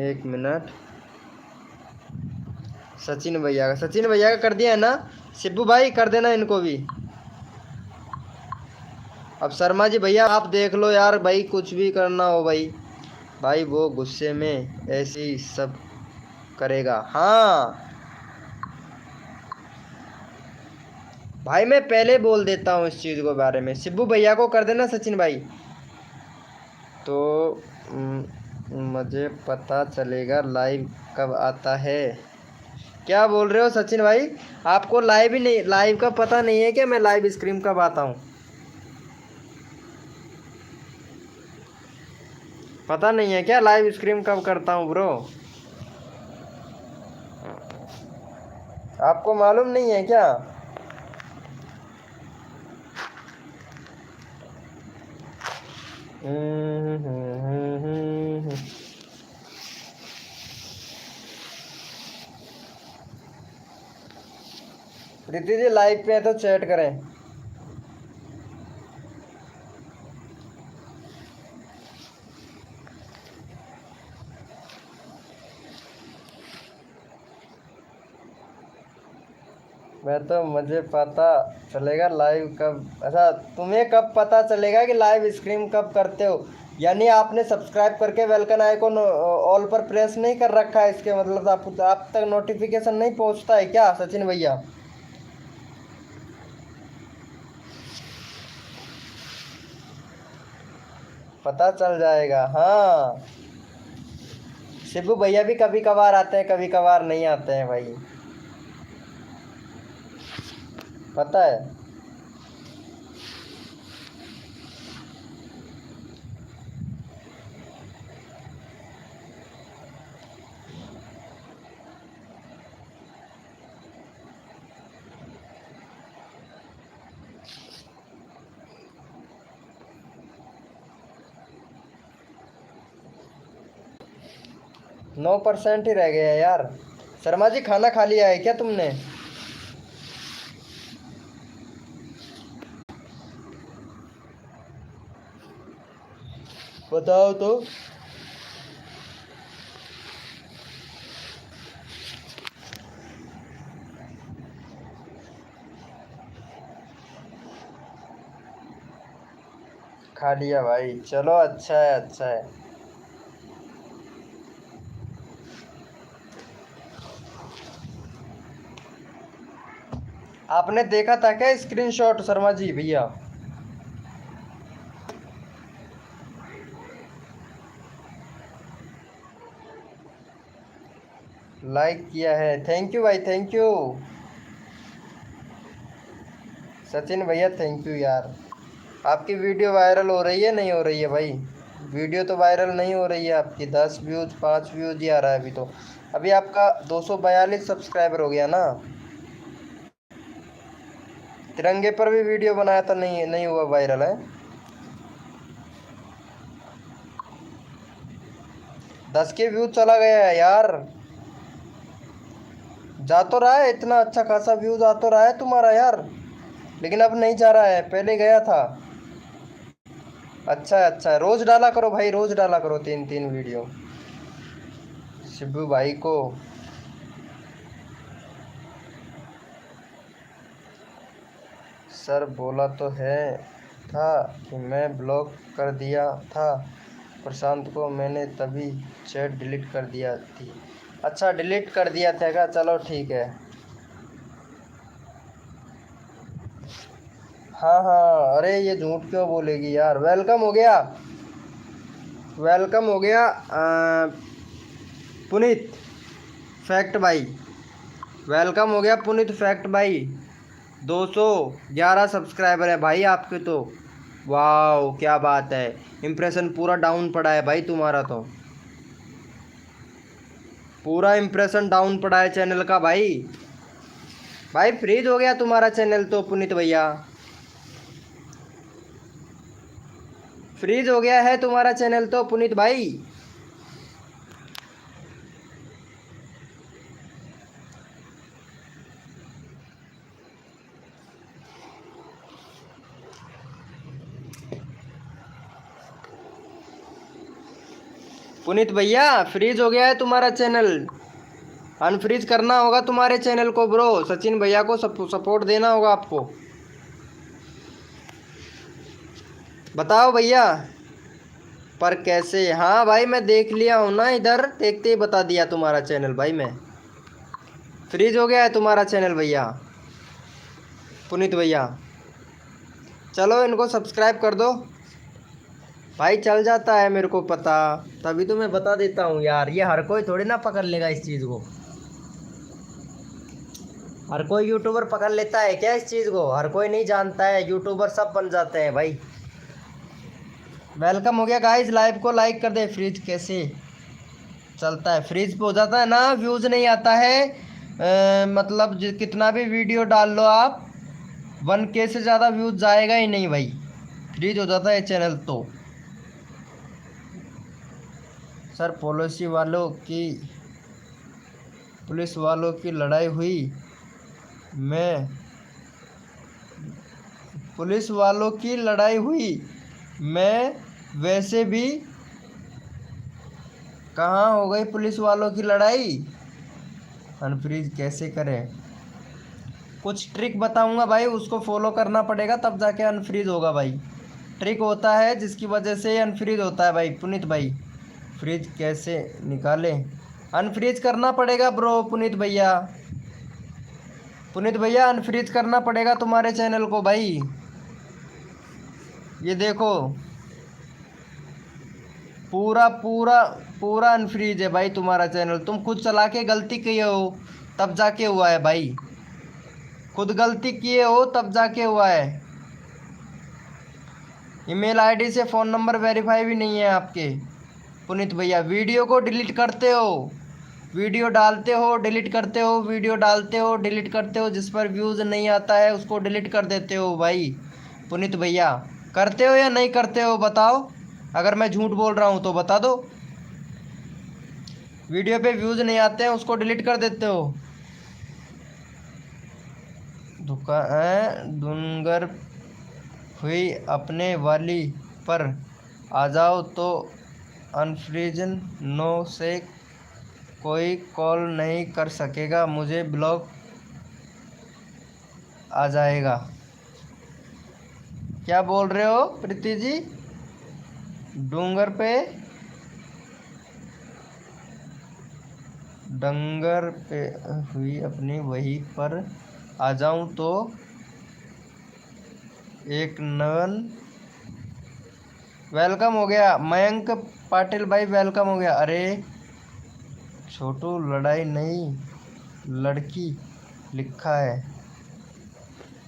एक मिनट, सचिन भैया का कर दिया है ना? शिब्बू भाई कर देना इनको भी। अब शर्मा जी भैया आप देख लो यार भाई, कुछ भी करना हो भाई वो गुस्से में ऐसे ही सब करेगा। हाँ भाई मैं पहले बोल देता हूँ इस चीज़ को बारे में। शिब्बू भैया को कर देना सचिन भाई, तो मुझे पता चलेगा लाइव कब आता है। क्या बोल रहे हो सचिन भाई? आपको लाइव का पता नहीं है क्या? मैं लाइव स्ट्रीम कब आता हूँ पता नहीं है क्या? लाइव स्ट्रीम कब करता हूँ ब्रो, आपको मालूम नहीं है क्या? प्रीति जी लाइव पे है तो चैट करें। मैं तो मुझे पता चलेगा लाइव कब, अच्छा तुम्हें कब पता चलेगा कि लाइव स्ट्रीम कब करते हो? यानी आपने सब्सक्राइब करके वेलकम आइकॉन ऑल पर प्रेस नहीं कर रखा है, इसके मतलब आप तक नोटिफिकेशन नहीं पहुंचता है क्या सचिन भैया? पता चल जाएगा। हाँ शिबू भैया भी कभी कभार आते हैं, कभी कभार नहीं आते हैं भाई, पता है। नौ % ही रह गया यार। शर्मा जी खाना खा लिया है क्या तुमने? बताओ तो। खा लिया भाई, चलो अच्छा है अच्छा है। आपने देखा था क्या स्क्रीनशॉट शर्मा जी भैया? लाइक किया है, थैंक यू भाई, थैंक यू सचिन भैया, थैंक यू यार। आपकी वीडियो वायरल हो रही है नहीं हो रही है भाई? वीडियो तो वायरल नहीं हो रही है आपकी, 10 व्यूज 5 व्यूज ही आ रहा है अभी तो। अभी आपका 242 सब्सक्राइबर हो गया ना। तिरंगे पर भी वीडियो बनाया था, नहीं नहीं हुआ वायरल है। 10 के व्यूज चला गया है यार। जा तो रहा है, इतना अच्छा खासा व्यूज आ तो रहा है तुम्हारा यार, लेकिन अब नहीं जा रहा है, पहले गया था। अच्छा है अच्छा है, रोज डाला करो भाई, रोज डाला करो 3-3 वीडियो शिबू भाई को। सर बोला तो है था कि मैं ब्लॉक कर दिया था प्रशांत को, मैंने तभी चैट डिलीट कर दिया थी। अच्छा डिलीट कर दिया था क्या, चलो ठीक है। हाँ हाँ, अरे ये झूठ क्यों बोलेगी यार। वेलकम हो गया, वेलकम हो गया पुनीत फैक्ट भाई, वेलकम हो गया पुनीत फैक्ट भाई। 211 सब्सक्राइबर है भाई आपके तो। वाह क्या बात है, इम्प्रेशन पूरा डाउन पड़ा है भाई तुम्हारा तो, पूरा इम्प्रेशन डाउन पड़ा है चैनल का भाई। भाई फ्रीज हो गया तुम्हारा चैनल तो पुनीत भैया, फ्रीज हो गया है तुम्हारा चैनल तो पुनीत भाई। पुनीत भैया फ्रीज हो गया है तुम्हारा चैनल, अनफ्रीज करना होगा तुम्हारे चैनल को ब्रो। सचिन भैया को सपोर्ट देना होगा आपको। बताओ भैया पर कैसे? हाँ भाई मैं देख लिया हूँ ना, इधर देखते ही बता दिया तुम्हारा चैनल भाई मैं। फ्रीज हो गया है तुम्हारा चैनल भैया पुनीत भैया। चलो इनको सब्सक्राइब कर दो भाई, चल जाता है मेरे को पता, तभी तो मैं बता देता हूँ यार। ये हर कोई थोड़ी ना पकड़ लेगा इस चीज़ को, हर कोई यूट्यूबर पकड़ लेता है क्या इस चीज़ को? हर कोई नहीं जानता है, यूट्यूबर सब बन जाते हैं भाई। वेलकम हो गया गाइस, लाइव को लाइक कर दे। फ्रीज कैसे चलता है? फ्रीज पे हो जाता है ना, व्यूज़ नहीं आता है। मतलब कितना भी वीडियो डाल लो आप, 1K से ज़्यादा व्यूज़ जाएगा ही नहीं भाई, फ्रीज हो जाता है चैनल तो। सर पुलिस वालों की लड़ाई हुई, मैं पुलिस वालों की लड़ाई हुई, मैं वैसे भी कहाँ हो गई पुलिस वालों की लड़ाई? अनफ्रीज कैसे करें? कुछ ट्रिक बताऊंगा भाई, उसको फॉलो करना पड़ेगा तब जाके अनफ्रीज होगा भाई। ट्रिक होता है जिसकी वजह से अनफ्रीज होता है भाई पुनीत भाई। फ्रीज कैसे निकालें? अनफ्रीज करना पड़ेगा ब्रो पुनीत भैया, पुनीत भैया अनफ्रीज करना पड़ेगा तुम्हारे चैनल को भाई। ये देखो पूरा पूरा पूरा अनफ्रीज है भाई तुम्हारा चैनल, तुम खुद चला के गलती किए हो तब जाके हुआ है भाई, खुद गलती किए हो तब जाके हुआ है। ईमेल आईडी से फ़ोन नंबर वेरीफाई भी नहीं है आपके पुनीत भैया। वीडियो को डिलीट करते हो, वीडियो डालते हो डिलीट करते हो, वीडियो डालते हो डिलीट करते हो, जिस पर व्यूज़ नहीं आता है उसको डिलीट कर देते हो भाई पुनीत भैया। करते हो या नहीं करते हो बताओ, अगर मैं झूठ बोल रहा हूँ तो बता दो। वीडियो पे व्यूज़ नहीं आते हैं उसको डिलीट कर देते हो। दुंगर हुई अपने वाली पर आ जाओ तो अनफ्रीजन नो से कोई कॉल नहीं कर सकेगा, मुझे ब्लॉक आ जाएगा। क्या बोल रहे हो प्रीति जी? डूंगर पे डंगर पे हुई अपनी वहीं पर आ जाऊं तो एक नवन। वेलकम हो गया मयंक पाटिल भाई, वेलकम हो गया। अरे छोटू लड़ाई नहीं लड़की लिखा है।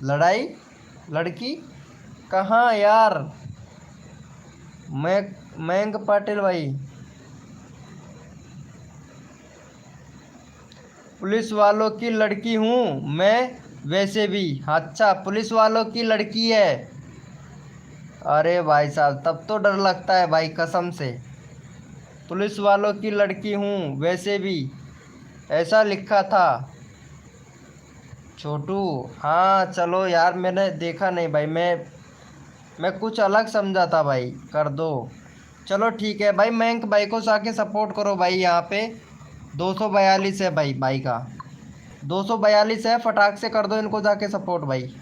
लड़ाई लड़की कहाँ यार? मैं मयंक पाटिल भाई, पुलिस वालों की लड़की हूँ मैं वैसे भी। अच्छा पुलिस वालों की लड़की है। अरे भाई साहब तब तो डर लगता है भाई कसम से। पुलिस वालों की लड़की हूँ वैसे भी, ऐसा लिखा था छोटू। हाँ चलो यार मैंने देखा नहीं भाई, मैं कुछ अलग समझा था भाई। कर दो चलो ठीक है भाई। मयंक भाई को जाके सपोर्ट करो भाई। यहाँ पे 242 है भाई, भाई का 242 है। फटाक से कर दो इनको जाके सपोर्ट भाई।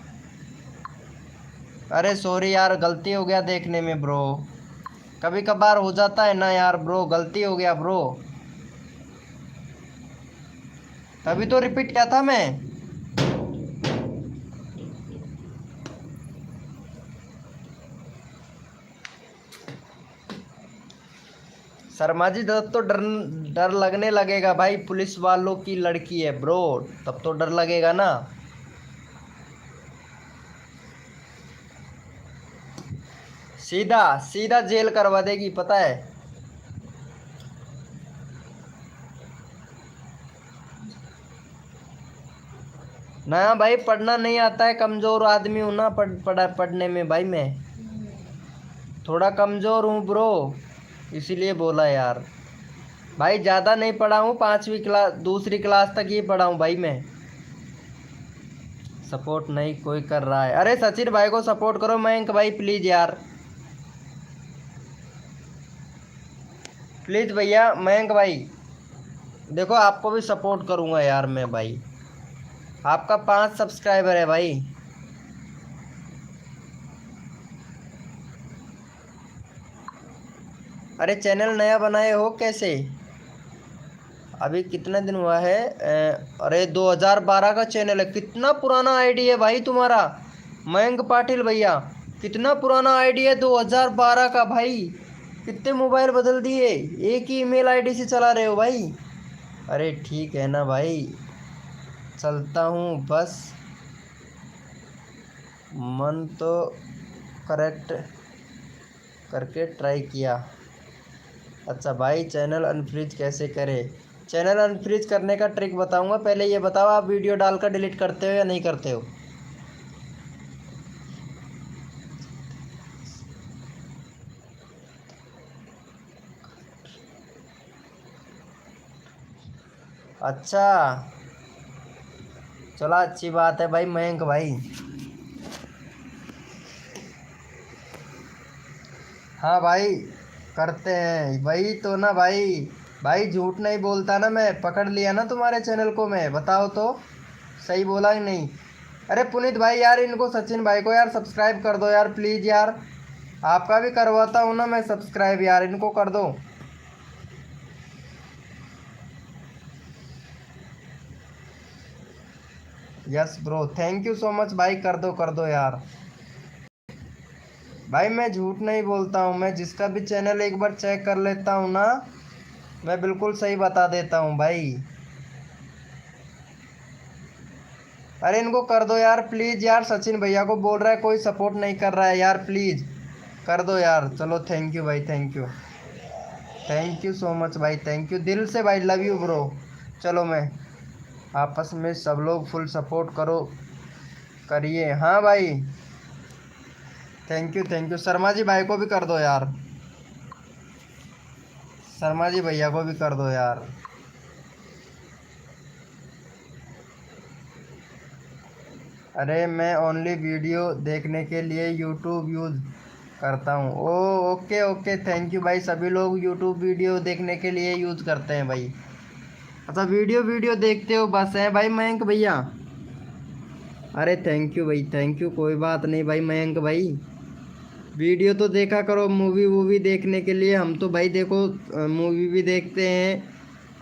अरे सॉरी यार गलती हो गया देखने में ब्रो, कभी कभार हो जाता है ना यार ब्रो, गलती हो गया ब्रो। तभी तो रिपीट किया था मैं। शर्मा जी तब तो डर डर लगने लगेगा भाई। पुलिस वालों की लड़की है ब्रो, तब तो डर लगेगा ना। सीधा सीधा जेल करवा देगी पता है। ना भाई पढ़ना नहीं आता है, कमजोर आदमी हूं ना पढ़ने में भाई। मैं थोड़ा कमजोर हूँ ब्रो, इसीलिए बोला यार। भाई ज़्यादा नहीं पढ़ा हूँ, 5वीं क्लास 2री क्लास तक ही पढ़ा हूँ भाई मैं। सपोर्ट नहीं कोई कर रहा है। अरे सचिन भाई को सपोर्ट करो मयंक भाई प्लीज़ यार, प्लीज़ भैया। मयंक भाई देखो आपको भी सपोर्ट करूँगा यार मैं भाई। आपका 5 सब्सक्राइबर है भाई। अरे चैनल नया बनाए हो कैसे? अभी कितना दिन हुआ है? अरे 2012 का चैनल है। कितना पुराना आईडी है भाई तुम्हारा मयंक पाटिल भैया, कितना पुराना आईडी है 2012 का भाई। कितने मोबाइल बदल दिए, एक ही ईमेल आईडी से चला रहे हो भाई। अरे ठीक है ना भाई, चलता हूँ बस, मन तो करेक्ट करके ट्राई किया। अच्छा भाई चैनल अनफ्रीज कैसे करें? चैनल अनफ्रीज करने का ट्रिक बताऊंगा, पहले ये बताओ आप वीडियो डालकर डिलीट करते हो या नहीं करते हो? अच्छा चलो अच्छी बात है भाई मयंक भाई। हाँ भाई करते हैं वही तो ना भाई। भाई झूठ नहीं बोलता ना मैं, पकड़ लिया ना तुम्हारे चैनल को मैं। बताओ तो सही बोला कि नहीं? अरे पुनीत भाई यार इनको सचिन भाई को यार सब्सक्राइब कर दो यार प्लीज़ यार। आपका भी करवाता हूँ ना मैं सब्सक्राइब यार, इनको कर दो। Yes bro thank you so much भाई, कर दो यार। भाई मैं झूठ नहीं बोलता हूँ, मैं जिसका भी चैनल एक बार चेक कर लेता हूँ ना, मैं बिल्कुल सही बता देता हूँ भाई। अरे इनको कर दो यार प्लीज़ यार। सचिन भैया को बोल रहा है कोई सपोर्ट नहीं कर रहा है यार, प्लीज़ कर दो यार। चलो थैंक यू भाई, थैंक यू सो मच भाई, थैंक यू दिल से भाई, लव यू ब्रो। चलो मैं आपस में सब लोग फुल सपोर्ट करिए। हाँ भाई थैंक यू। शर्मा जी भाई को भी कर दो यार, शर्मा जी भैया को भी कर दो यार। अरे मैं ओनली वीडियो देखने के लिए यूट्यूब यूज़ करता हूँ। ओके ओके थैंक यू भाई। सभी लोग यूट्यूब वीडियो देखने के लिए यूज़ करते हैं भाई। अच्छा वीडियो देखते हो बस हैं भाई मयंक भैया? अरे थैंक यू भाई, थैंक यू, कोई बात नहीं भाई मयंक भाई। वीडियो तो देखा करो मूवी वूवी देखने के लिए। हम तो भाई देखो मूवी भी देखते हैं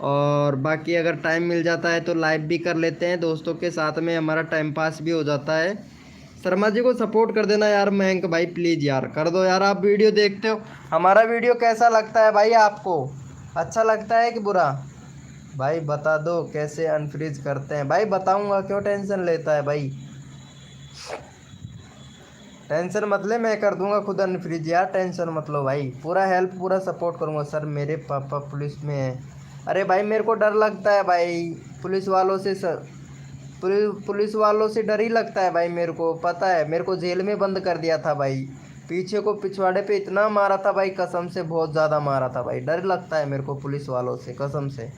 और बाकी अगर टाइम मिल जाता है तो लाइव भी कर लेते हैं दोस्तों के साथ में, हमारा टाइम पास भी हो जाता है। शर्मा जी को सपोर्ट कर देना यार, मयंक भाई प्लीज़ यार कर दो यार। आप वीडियो देखते हो, हमारा वीडियो कैसा लगता है भाई आपको, अच्छा लगता है कि बुरा? भाई बता दो कैसे अनफ्रीज करते हैं। भाई बताऊंगा, क्यों टेंशन लेता है भाई, टेंशन मत ले, मैं कर दूंगा खुद अनफ्रीज यार, टेंशन मत लो भाई। पूरा हेल्प पूरा सपोर्ट करूंगा। सर मेरे पापा पुलिस में है। अरे भाई मेरे को डर लगता है भाई पुलिस वालों से, सर पुलिस वालों से डर ही लगता है भाई मेरे को। पता है मेरे को जेल में बंद कर दिया था भाई, पीछे को पिछवाड़े पे इतना मारा था भाई, कसम से बहुत ज़्यादा मारा था भाई। डर लगता है मेरे को पुलिस वालों से, कसम से।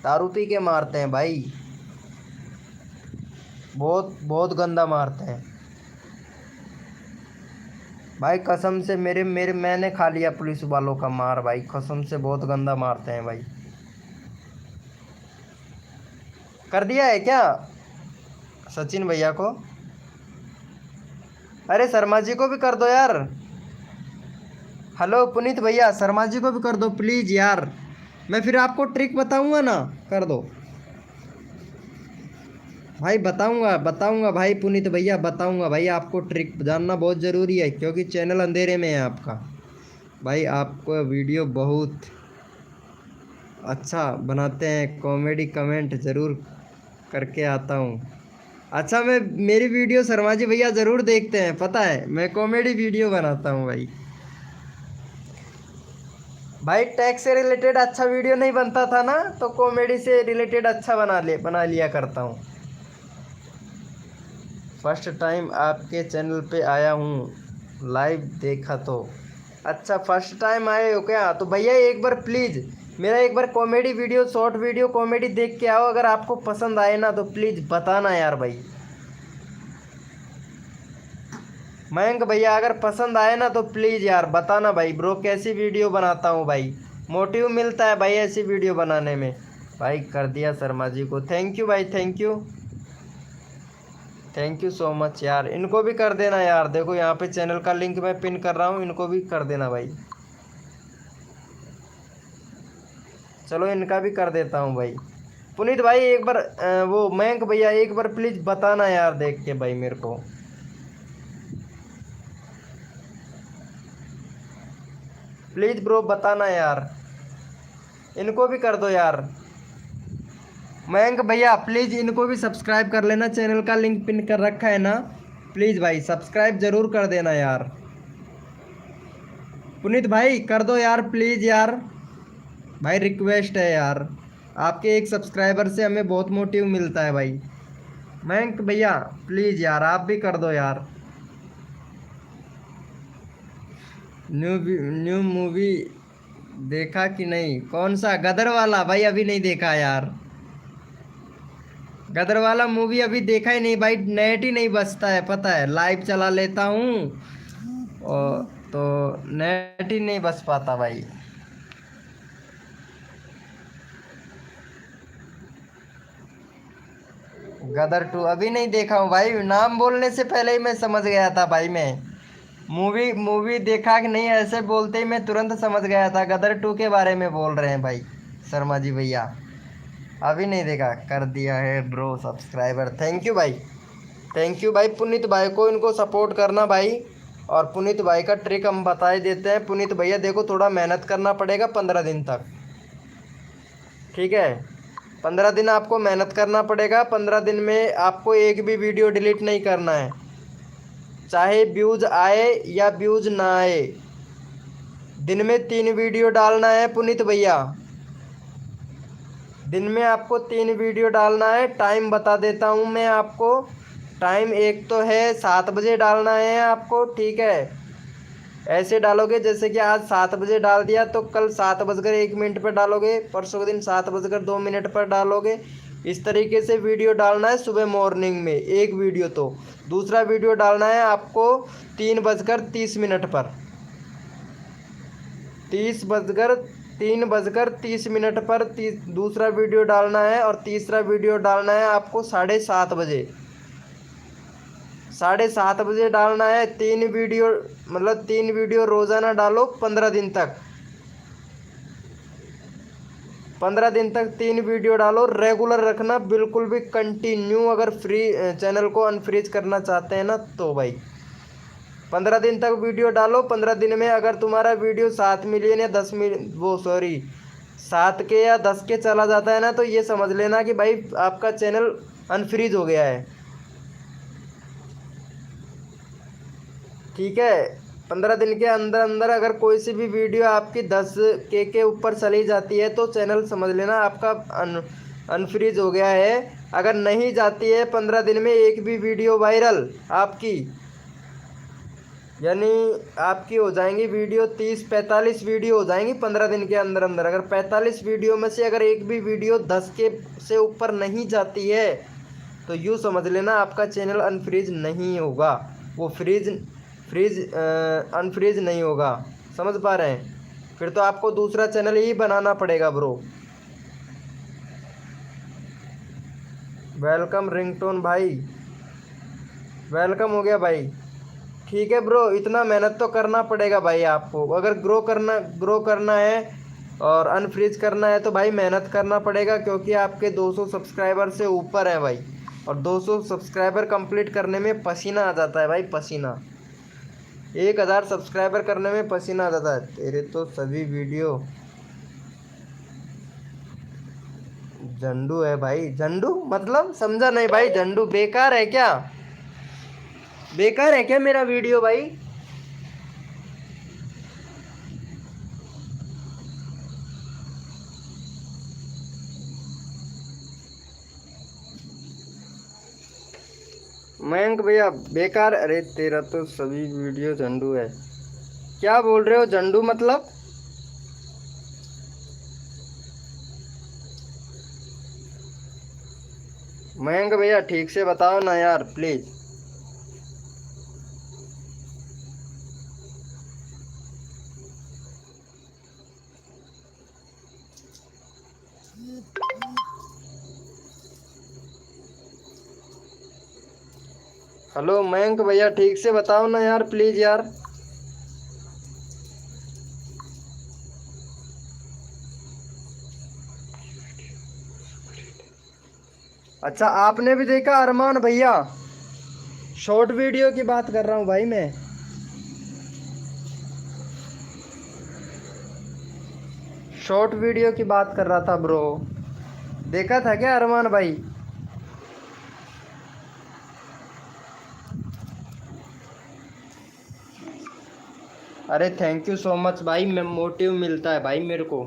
दारू पी के मारते हैं भाई, बहुत बहुत गंदा मारते हैं भाई, कसम से। मेरे मेरे मैंने खा लिया पुलिस वालों का मार भाई, कसम से बहुत गंदा मारते हैं भाई। कर दिया है क्या सचिन भैया को? अरे शर्मा जी को भी कर दो यार। हेलो पुनीत भैया, शर्मा जी को भी कर दो प्लीज़ यार, मैं फिर आपको ट्रिक बताऊंगा ना, कर दो भाई। बताऊंगा बताऊंगा भाई पुनीत भैया, बताऊंगा भाई आपको। ट्रिक जानना बहुत ज़रूरी है क्योंकि चैनल अंधेरे में है आपका भाई। आपको वीडियो बहुत अच्छा बनाते हैं, कॉमेडी कमेंट ज़रूर करके आता हूँ। अच्छा, मैं मेरी वीडियो शर्मा जी भैया ज़रूर देखते हैं, पता है मैं कॉमेडी वीडियो बनाता हूँ भाई। भाई टैक्स से रिलेटेड अच्छा वीडियो नहीं बनता था ना, तो कॉमेडी से रिलेटेड अच्छा बना लिया करता हूँ। फर्स्ट टाइम आपके चैनल पे आया हूँ, लाइव देखा तो। अच्छा फर्स्ट टाइम आए हो क्या? तो भैया एक बार प्लीज़ मेरा एक बार comedy video, short video comedy देख के आओ। अगर आपको पसंद आए ना तो प्लीज़ बताना यार भाई। मयंक भैया अगर पसंद आए ना तो प्लीज़ यार बताना भाई, ब्रो कैसी वीडियो बनाता हूँ भाई, मोटिव मिलता है भाई ऐसी वीडियो बनाने में। भाई कर दिया शर्मा जी को, थैंक यू भाई, थैंक यू सो मच यार। इनको भी कर देना यार, देखो यहाँ पे चैनल का लिंक मैं पिन कर रहा हूँ, इनको भी कर देना भाई। चलो इनका भी कर देता हूँ भाई। पुनीत भाई एक बार वो मयंक भैया एक बार प्लीज़ बताना यार देख के भाई मेरे को। प्लीज़ ब्रो बताना यार, इनको भी कर दो यार। मयंक भैया प्लीज़ इनको भी सब्सक्राइब कर लेना, चैनल का लिंक पिन कर रखा है ना, प्लीज़ भाई सब्सक्राइब ज़रूर कर देना यार। पुनीत भाई कर दो यार प्लीज़ यार, भाई रिक्वेस्ट है यार, आपके एक सब्सक्राइबर से हमें बहुत मोटिव मिलता है भाई। मयंक भैया प्लीज़ यार आप भी कर दो यार। न्यू मूवी देखा कि नहीं? कौन सा? गदर वाला? भाई अभी नहीं देखा यार, गदर वाला मूवी अभी देखा ही नहीं भाई, नेट ही नहीं बचता है पता है। लाइव चला लेता हूँ और तो नेट ही नहीं बच पाता भाई। गदर 2 अभी नहीं देखा हूँ भाई, नाम बोलने से पहले ही मैं समझ गया था भाई। मैं मूवी देखा कि नहीं ऐसे बोलते ही मैं तुरंत समझ गया था गदर 2 के बारे में बोल रहे हैं भाई शर्मा जी भैया। अभी नहीं देखा, कर दिया है ब्रो सब्सक्राइबर, थैंक यू भाई। पुनीत भाई को इनको सपोर्ट करना भाई। और पुनीत भाई का ट्रिक हम बता ही देते हैं। पुनीत भैया देखो थोड़ा मेहनत करना पड़ेगा 15 दिन तक, ठीक है? 15 दिन आपको मेहनत करना पड़ेगा। 15 दिन में आपको एक भी वीडियो डिलीट नहीं करना है, चाहे व्यूज़ आए या व्यूज़ ना आए। दिन में 3 वीडियो डालना है पुनीत भैया, दिन में आपको 3 वीडियो डालना है। टाइम बता देता हूँ मैं आपको, टाइम एक तो है 7 बजे डालना है आपको, ठीक है? ऐसे डालोगे जैसे कि आज 7 बजे डाल दिया तो कल 7:01 पर डालोगे, परसों के दिन 7:02 पर डालोगे। इस तरीके से वीडियो डालना है सुबह मॉर्निंग में एक वीडियो। तो दूसरा वीडियो डालना है आपको 3:30 पर, 3:30 पर दूसरा वीडियो डालना है। और तीसरा वीडियो डालना है आपको 7:30 बजे, 7:30 बजे डालना है। 3 वीडियो मतलब 3 वीडियो रोज़ाना डालो 15 दिन तक। 15 दिन तक 3 वीडियो डालो, रेगुलर रखना बिल्कुल भी कंटिन्यू। अगर चैनल को अनफ्रीज करना चाहते हैं ना तो भाई 15 दिन तक वीडियो डालो। 15 दिन में अगर तुम्हारा वीडियो 7 मिलियन या 10 मिलियन 7 के या 10 के चला जाता है ना, तो ये समझ लेना कि भाई आपका चैनल अनफ्रीज हो गया है। ठीक है, 15 दिन के अंदर अंदर अगर कोई सी भी वीडियो आपकी 10K के ऊपर चली जाती है तो चैनल समझ लेना आपका अनफ्रीज हो गया है। अगर नहीं जाती है 15 दिन में एक भी वीडियो वायरल आपकी, यानी आपकी हो जाएंगी वीडियो 30-45 वीडियो हो जाएंगी 15 दिन के अंदर अंदर। अगर 45 वीडियो में से अगर एक भी वीडियो 10K से ऊपर नहीं जाती है तो यूँ समझ लेना आपका चैनल अनफ्रीज नहीं होगा, वो अनफ्रीज नहीं होगा। समझ पा रहे हैं? फिर तो आपको दूसरा चैनल ही बनाना पड़ेगा ब्रो। वेलकम रिंगटोन भाई, वेलकम हो गया भाई। ठीक है ब्रो, इतना मेहनत तो करना पड़ेगा भाई आपको। अगर ग्रो करना है और अनफ्रीज करना है तो भाई मेहनत करना पड़ेगा, क्योंकि आपके 200 सब्सक्राइबर से ऊपर है भाई। और 200 सब्सक्राइबर कंप्लीट करने में पसीना आ जाता है भाई, पसीना। 1000 सब्सक्राइबर करने में पसीना आ जाता है। तेरे तो सभी वीडियो झंडू है भाई। झंडू मतलब समझा नहीं भाई। झंडू बेकार है क्या? बेकार है क्या मेरा वीडियो भाई? मयंक भैया बेकार? अरे तेरा तो सभी वीडियो झंडू है। क्या बोल रहे हो? झंडू मतलब? मयंक भैया ठीक से बताओ ना यार प्लीज। हेलो मयंक भैया ठीक से बताओ ना यार प्लीज यार। अच्छा आपने भी देखा अरमान भैया? शॉर्ट वीडियो की बात कर रहा हूँ भाई मैं। शॉर्ट वीडियो की बात कर रहा था ब्रो। देखा था क्या अरमान भाई? अरे थैंक यू सो मच भाई, मैं मोटिव मिलता है भाई मेरे को।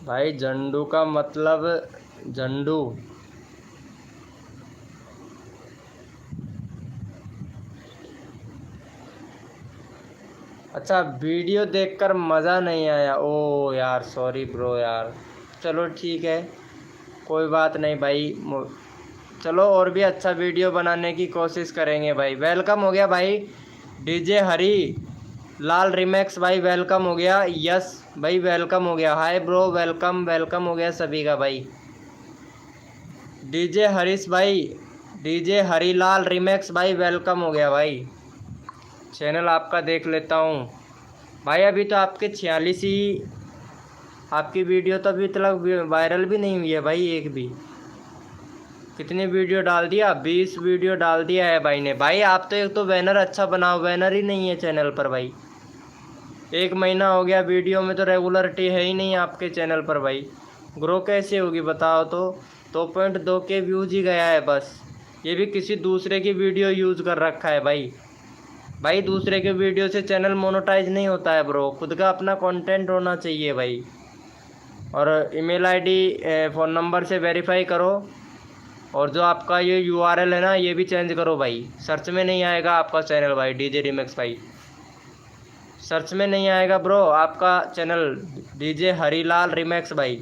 भाई झंडू का मतलब झंडू। अच्छा वीडियो देखकर मज़ा नहीं आया? ओ यार सॉरी ब्रो यार। चलो ठीक है, कोई बात नहीं भाई। चलो और भी अच्छा वीडियो बनाने की कोशिश करेंगे भाई। वेलकम हो गया भाई डीजे हरी लाल रिमैक्स भाई, वेलकम हो गया। यस भाई वेलकम हो गया। हाय ब्रो, वेलकम वेलकम हो गया सभी का भाई। डीजे हरीश भाई, डीजे हरीलाल रिमैक्स भाई, वेलकम हो गया भाई। चैनल आपका देख लेता हूँ भाई। अभी तो आपके 46 ही आपकी वीडियो तो अभी तक वायरल भी नहीं हुई है भाई एक भी। कितनी वीडियो डाल दिया? 20 वीडियो डाल दिया है भाई ने। भाई आप तो एक तो बैनर अच्छा बनाओ, बैनर ही नहीं है चैनल पर भाई। 1 महीना हो गया वीडियो में तो रेगुलरिटी है ही नहीं आपके चैनल पर भाई। ग्रो कैसे होगी बताओ तो? 2.2 के व्यूज़ ही गया है बस। ये भी किसी दूसरे की वीडियो यूज़ कर रखा है भाई। भाई दूसरे के वीडियो से चैनल मोनेटाइज नहीं होता है ब्रो, खुद का अपना कंटेंट होना चाहिए भाई। और ईमेल आईडी फ़ोन नंबर से वेरीफाई करो। और जो आपका ये यूआरएल है ना ये भी चेंज करो भाई। सर्च में नहीं आएगा आपका चैनल भाई, डीजे रिमिक्स भाई सर्च में नहीं आएगा ब्रो आपका चैनल। डीजे हरीलाल रिमिक्स भाई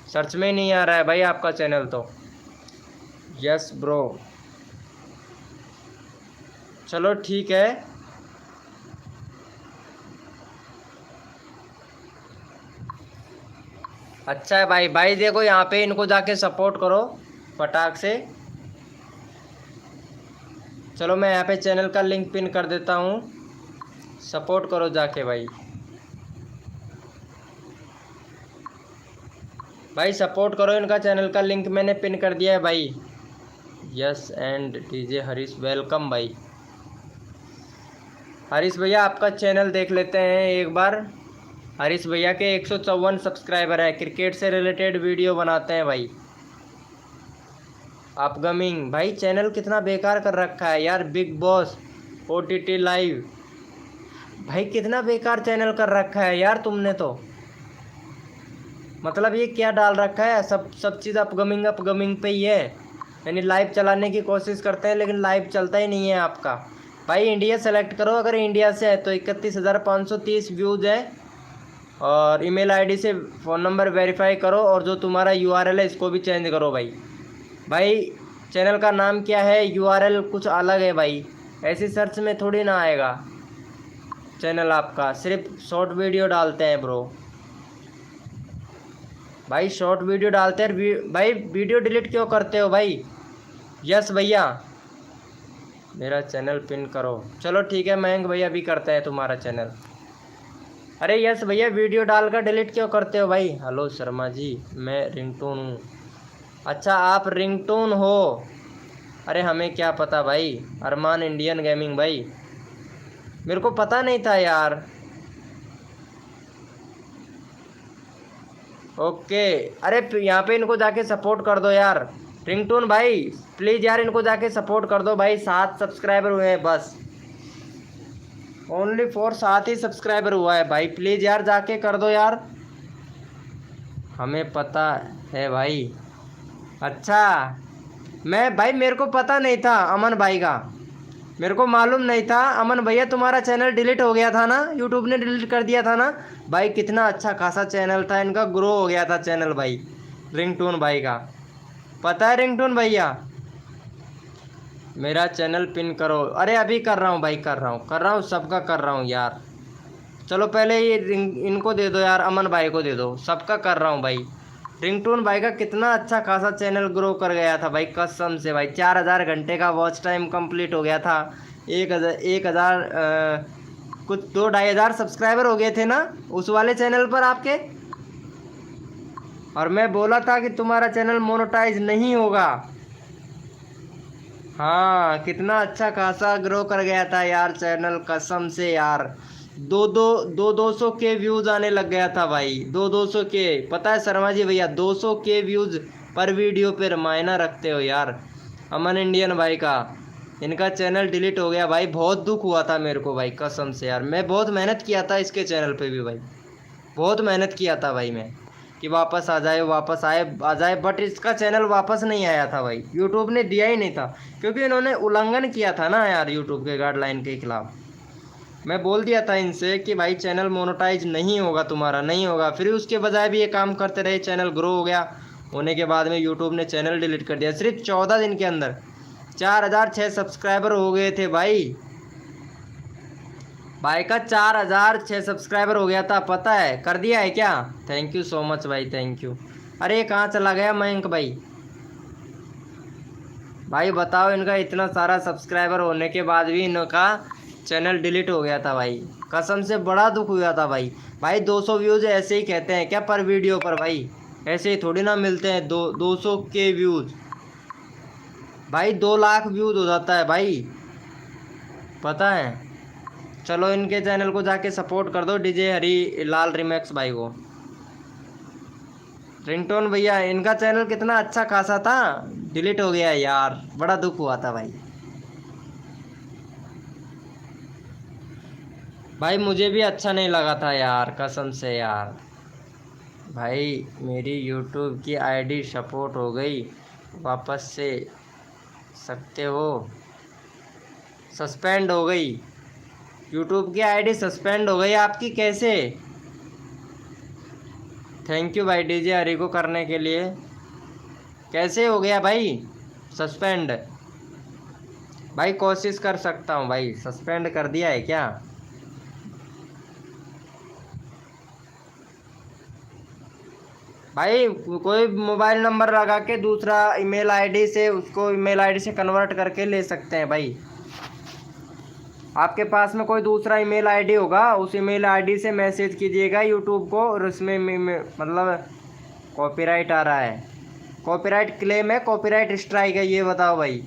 सर्च में ही नहीं आ रहा है भाई आपका चैनल तो। यस ब्रो, चलो ठीक है। अच्छा है भाई। भाई देखो यहाँ पे इनको जाके सपोर्ट करो फटाक से। चलो मैं यहाँ पे चैनल का लिंक पिन कर देता हूँ, सपोर्ट करो जाके भाई। भाई सपोर्ट करो, इनका चैनल का लिंक मैंने पिन कर दिया है भाई। Yes and DJ Harish welcome भाई। हरीश भैया आपका चैनल देख लेते हैं एक बार। हरीश भैया के 154 सब्सक्राइबर है, क्रिकेट से रिलेटेड वीडियो बनाते हैं भाई। अपकमिंग भाई चैनल कितना बेकार कर रखा है यार, बिग बॉस OTT लाइव भाई कितना बेकार चैनल कर रखा है यार तुमने तो। मतलब ये क्या डाल रखा है, सब चीज़ अपकमिंग पे ही है, यानी लाइव चलाने की कोशिश करते हैं लेकिन लाइव चलता ही नहीं है आपका। भाई इंडिया सेलेक्ट करो, अगर इंडिया से है तो 31,530 व्यूज़ है, और ईमेल आईडी से फ़ोन नंबर वेरीफाई करो, और जो तुम्हारा URL है इसको भी चेंज करो भाई। भाई चैनल का नाम क्या है, URL कुछ अलग है भाई, ऐसी सर्च में थोड़ी ना आएगा चैनल आपका। सिर्फ शॉर्ट वीडियो डालते हैं ब्रो भाई, शॉर्ट वीडियो डालते हैं भाई। वीडियो डिलीट क्यों करते हो भाई? यस भैया मेरा चैनल पिन करो। चलो ठीक है मयंक भैया भी करते हैं तुम्हारा चैनल। अरे यस भैया वीडियो डालकर डिलीट क्यों करते हो भाई? हेलो शर्मा जी, मैं रिंगटोन हूँ। अच्छा आप रिंगटोन हो? अरे हमें क्या पता भाई। अरमान इंडियन गेमिंग भाई, मेरे को पता नहीं था यार। ओके अरे यहाँ पे इनको जाके सपोर्ट कर दो यार। रिंगटोन भाई प्लीज़ यार इनको जाके सपोर्ट कर दो भाई। 7 सब्सक्राइबर हुए हैं बस, ओनली 7 ही सब्सक्राइबर हुआ है भाई, प्लीज़ यार जाके कर दो यार। हमें पता है भाई। अच्छा मैं भाई मेरे को पता नहीं था अमन भाई का, मेरे को मालूम नहीं था। अमन भैया तुम्हारा चैनल डिलीट हो गया था ना, यूट्यूब ने डिलीट कर दिया था ना भाई। कितना अच्छा खासा चैनल था इनका, ग्रो हो गया था चैनल भाई रिंगटोन भाई का। पता है रिंगटोन भैया? मेरा चैनल पिन करो। अरे अभी कर रहा हूँ भाई, कर रहा हूँ सबका कर रहा हूँ यार। चलो पहले ये इनको दे दो यार, अमन भाई को दे दो, सबका कर रहा हूँ भाई। रिंगटोन भाई का कितना अच्छा खासा चैनल ग्रो कर गया था भाई, कसम से भाई। 4000 घंटे का वॉच टाइम कंप्लीट हो गया था। 1000 कुछ 2-2.5 सब्सक्राइबर हो गए थे ना उस वाले चैनल पर आपके। और मैं बोला था कि तुम्हारा चैनल मोनेटाइज नहीं होगा। हाँ कितना अच्छा खासा ग्रो कर गया था यार चैनल, कसम से यार। 200 के व्यूज़ आने लग गया था भाई, 200 के। पता है शर्मा जी भैया 200 के व्यूज़ पर वीडियो पे रामायणा रखते हो यार। अमन इंडियन भाई का इनका चैनल डिलीट हो गया भाई, बहुत दुख हुआ था मेरे को भाई, कसम से यार। मैं बहुत मेहनत किया था इसके चैनल पे भी भाई, बहुत मेहनत किया था भाई मैं कि वापस आ जाए, बट इसका चैनल वापस नहीं आया था भाई, यूट्यूब ने दिया ही नहीं था, क्योंकि इन्होंने उल्लंघन किया था ना यार यूट्यूब के गाइडलाइन के खिलाफ। मैं बोल दिया था इनसे कि भाई चैनल मोनेटाइज नहीं होगा तुम्हारा, नहीं होगा। फिर उसके बजाय भी ये काम करते रहे, चैनल ग्रो हो गया। होने के बाद में यूट्यूब ने चैनल डिलीट कर दिया। सिर्फ 14 दिन के अंदर 4006 सब्सक्राइबर हो गए थे भाई का 4006 सब्सक्राइबर हो गया था, पता है? कर दिया है क्या? थैंक यू सो मच भाई, थैंक यू। अरे कहाँ चला गया मयंक भाई? भाई बताओ, इनका इतना सारा सब्सक्राइबर होने के बाद भी इनका चैनल डिलीट हो गया था भाई, कसम से बड़ा दुख हुआ था भाई। 200 व्यूज़ ऐसे ही कहते हैं क्या पर वीडियो पर भाई? ऐसे ही थोड़ी ना मिलते हैं 200 के व्यूज़ भाई, 2 लाख व्यूज़ हो जाता है भाई, पता है? चलो इनके चैनल को जाके सपोर्ट कर दो, डीजे हरी लाल रिमैक्स भाई को। रिंगटोन भैया इनका चैनल कितना अच्छा खासा था, डिलीट हो गया यार, बड़ा दुख हुआ था भाई। भाई मुझे भी अच्छा नहीं लगा था यार, कसम से यार। भाई मेरी यूट्यूब की आईडी सपोर्ट हो गई, वापस से सकते हो? सस्पेंड हो गई यूट्यूब की आईडी, सस्पेंड हो गई आपकी, कैसे? थैंक यू भाई डीजे हरी को करने के लिए। कैसे हो गया भाई सस्पेंड? भाई कोशिश कर सकता हूँ भाई, सस्पेंड कर दिया है क्या? भाई कोई मोबाइल नंबर लगा के दूसरा ईमेल आईडी से, उसको ईमेल आईडी से कन्वर्ट करके ले सकते हैं भाई, आपके पास में कोई दूसरा ईमेल आईडी होगा, उस ईमेल आईडी से मैसेज कीजिएगा यूट्यूब को, और उसमें मतलब कॉपीराइट आ रहा है, कॉपीराइट क्लेम है, कॉपीराइट स्ट्राइक है, ये बताओ भाई।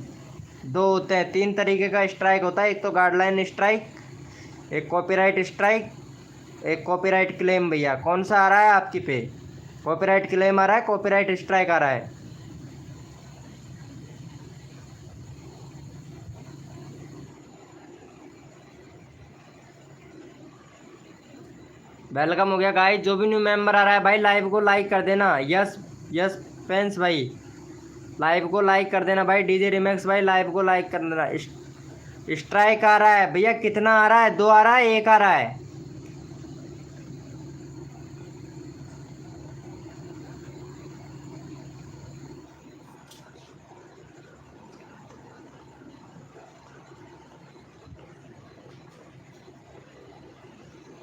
दो होते हैं, 3 तरीके का स्ट्राइक होता है, एक तो गाइडलाइन स्ट्राइक, एक कॉपीराइट स्ट्राइक, एक कॉपीराइट क्लेम। भैया कौन सा आ रहा है आपकी पे? कॉपीराइट क्लेम आ रहा है, कॉपीराइट स्ट्राइक आ रहा है? वेलकम हो गया गाइस। जो भी न्यू मेंबर आ रहा है भाई लाइव को लाइक कर देना। यस यस पेंस भाई लाइव को लाइक कर देना भाई। डीजे रिमैक्स भाई लाइव को लाइक कर देना। स्ट्राइक आ रहा है भैया, कितना आ रहा है? 2 आ रहा है, 1 आ रहा है?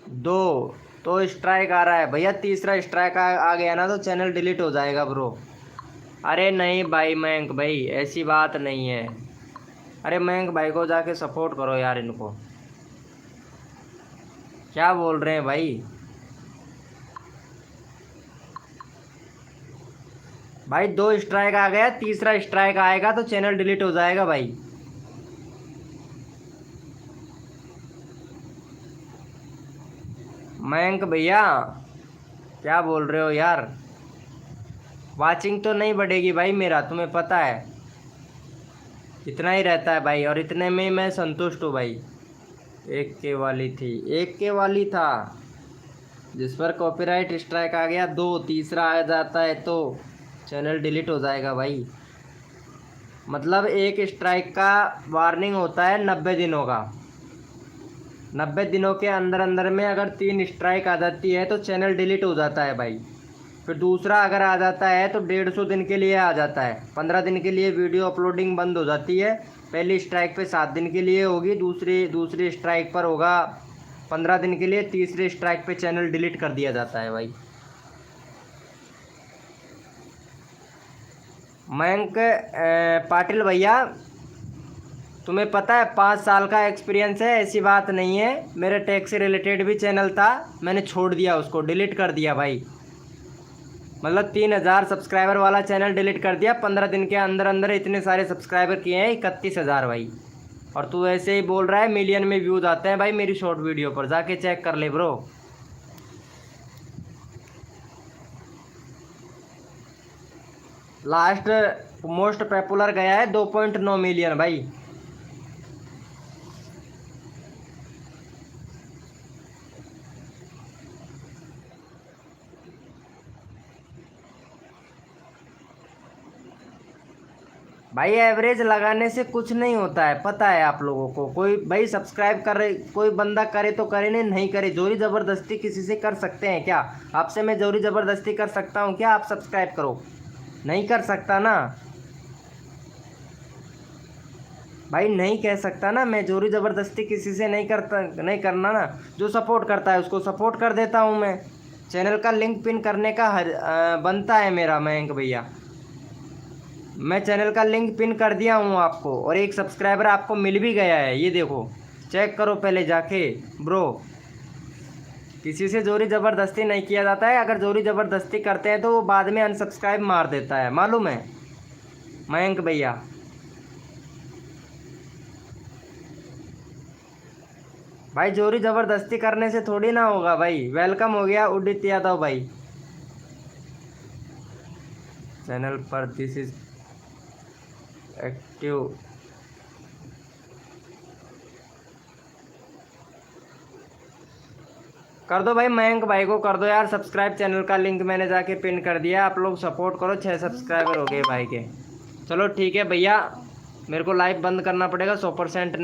दो तो स्ट्राइक आ रहा है भैया। तीसरा स्ट्राइक आ गया ना तो चैनल डिलीट हो जाएगा ब्रो। अरे नहीं भाई मयंक भाई, ऐसी बात नहीं है। अरे मयंक भाई को जाके सपोर्ट करो यार इनको। क्या बोल रहे हैं भाई? भाई 2 स्ट्राइक आ गया, तीसरा स्ट्राइक आएगा तो चैनल डिलीट हो जाएगा भाई। मयंक भैया क्या बोल रहे हो यार? वाचिंग तो नहीं बढ़ेगी भाई मेरा, तुम्हें पता है, इतना ही रहता है भाई, और इतने में मैं संतुष्ट हूँ भाई। 1K वाली थी, 1K वाली था जिस पर कॉपीराइट स्ट्राइक आ गया। 2 तीसरा आ जाता है तो चैनल डिलीट हो जाएगा भाई। मतलब 1 स्ट्राइक का वार्निंग होता है 90 दिनों का। 90 दिनों के अंदर अंदर में अगर 3 स्ट्राइक आ जाती है तो चैनल डिलीट हो जाता है भाई। फिर दूसरा अगर आ जाता है तो 150 दिन के लिए आ जाता है। 15 दिन के लिए वीडियो अपलोडिंग बंद हो जाती है। पहली स्ट्राइक पे 7 दिन के लिए होगी, दूसरी स्ट्राइक पर होगा 15 दिन के लिए, तीसरे स्ट्राइक पे चैनल डिलीट कर दिया जाता है भाई। मयंक पाटिल भैया तुम्हें पता है 5 साल का एक्सपीरियंस है, ऐसी बात नहीं है। मेरे टैक्स से रिलेटेड भी चैनल था, मैंने छोड़ दिया उसको, डिलीट कर दिया भाई। मतलब 3000 सब्सक्राइबर वाला चैनल डिलीट कर दिया। 15 दिन के अंदर अंदर इतने सारे सब्सक्राइबर किए हैं, 31,000 भाई। और तू ऐसे ही बोल रहा है मिलियन में व्यूज़ आते हैं भाई मेरी शॉर्ट वीडियो पर, जाके चेक कर ले ब्रो। लास्ट मोस्ट पॉपुलर गया है 2.9 मिलियन भाई। भाई एवरेज लगाने से कुछ नहीं होता है, पता है आप लोगों को। कोई भाई सब्सक्राइब कर रहे, कोई बंदा करे तो करे, नहीं करे। जोरी ज़बरदस्ती किसी से कर सकते हैं क्या? आपसे मैं जोरी ज़बरदस्ती कर सकता हूँ क्या आप सब्सक्राइब करो? नहीं कर सकता ना भाई, नहीं कह सकता ना मैं। जोरी ज़बरदस्ती किसी से नहीं करना ना। जो सपोर्ट करता है उसको सपोर्ट कर देता हूँ मैं। चैनल का लिंक पिन करने का बनता है मेरा मयंक भैया। मैं चैनल का लिंक पिन कर दिया हूँ आपको, और 1 सब्सक्राइबर आपको मिल भी गया है, ये देखो चेक करो पहले जाके ब्रो। किसी से जोरी ज़बरदस्ती नहीं किया जाता है। अगर जोरी ज़बरदस्ती करते हैं तो वो बाद में अनसब्सक्राइब मार देता है, मालूम है मयंक भैया। भाई जोरी ज़बरदस्ती करने से थोड़ी ना होगा भाई। वेलकम हो गया उदित यादव भाई चैनल पर। This is active. कर दो भाई मयंक भाई को कर दो यार सब्सक्राइब। चैनल का लिंक मैंने जाके पिन कर दिया, आप लोग सपोर्ट करो। 6 सब्सक्राइबर हो गए भाई के। चलो ठीक है भैया, मेरे को लाइव बंद करना पड़ेगा। 100%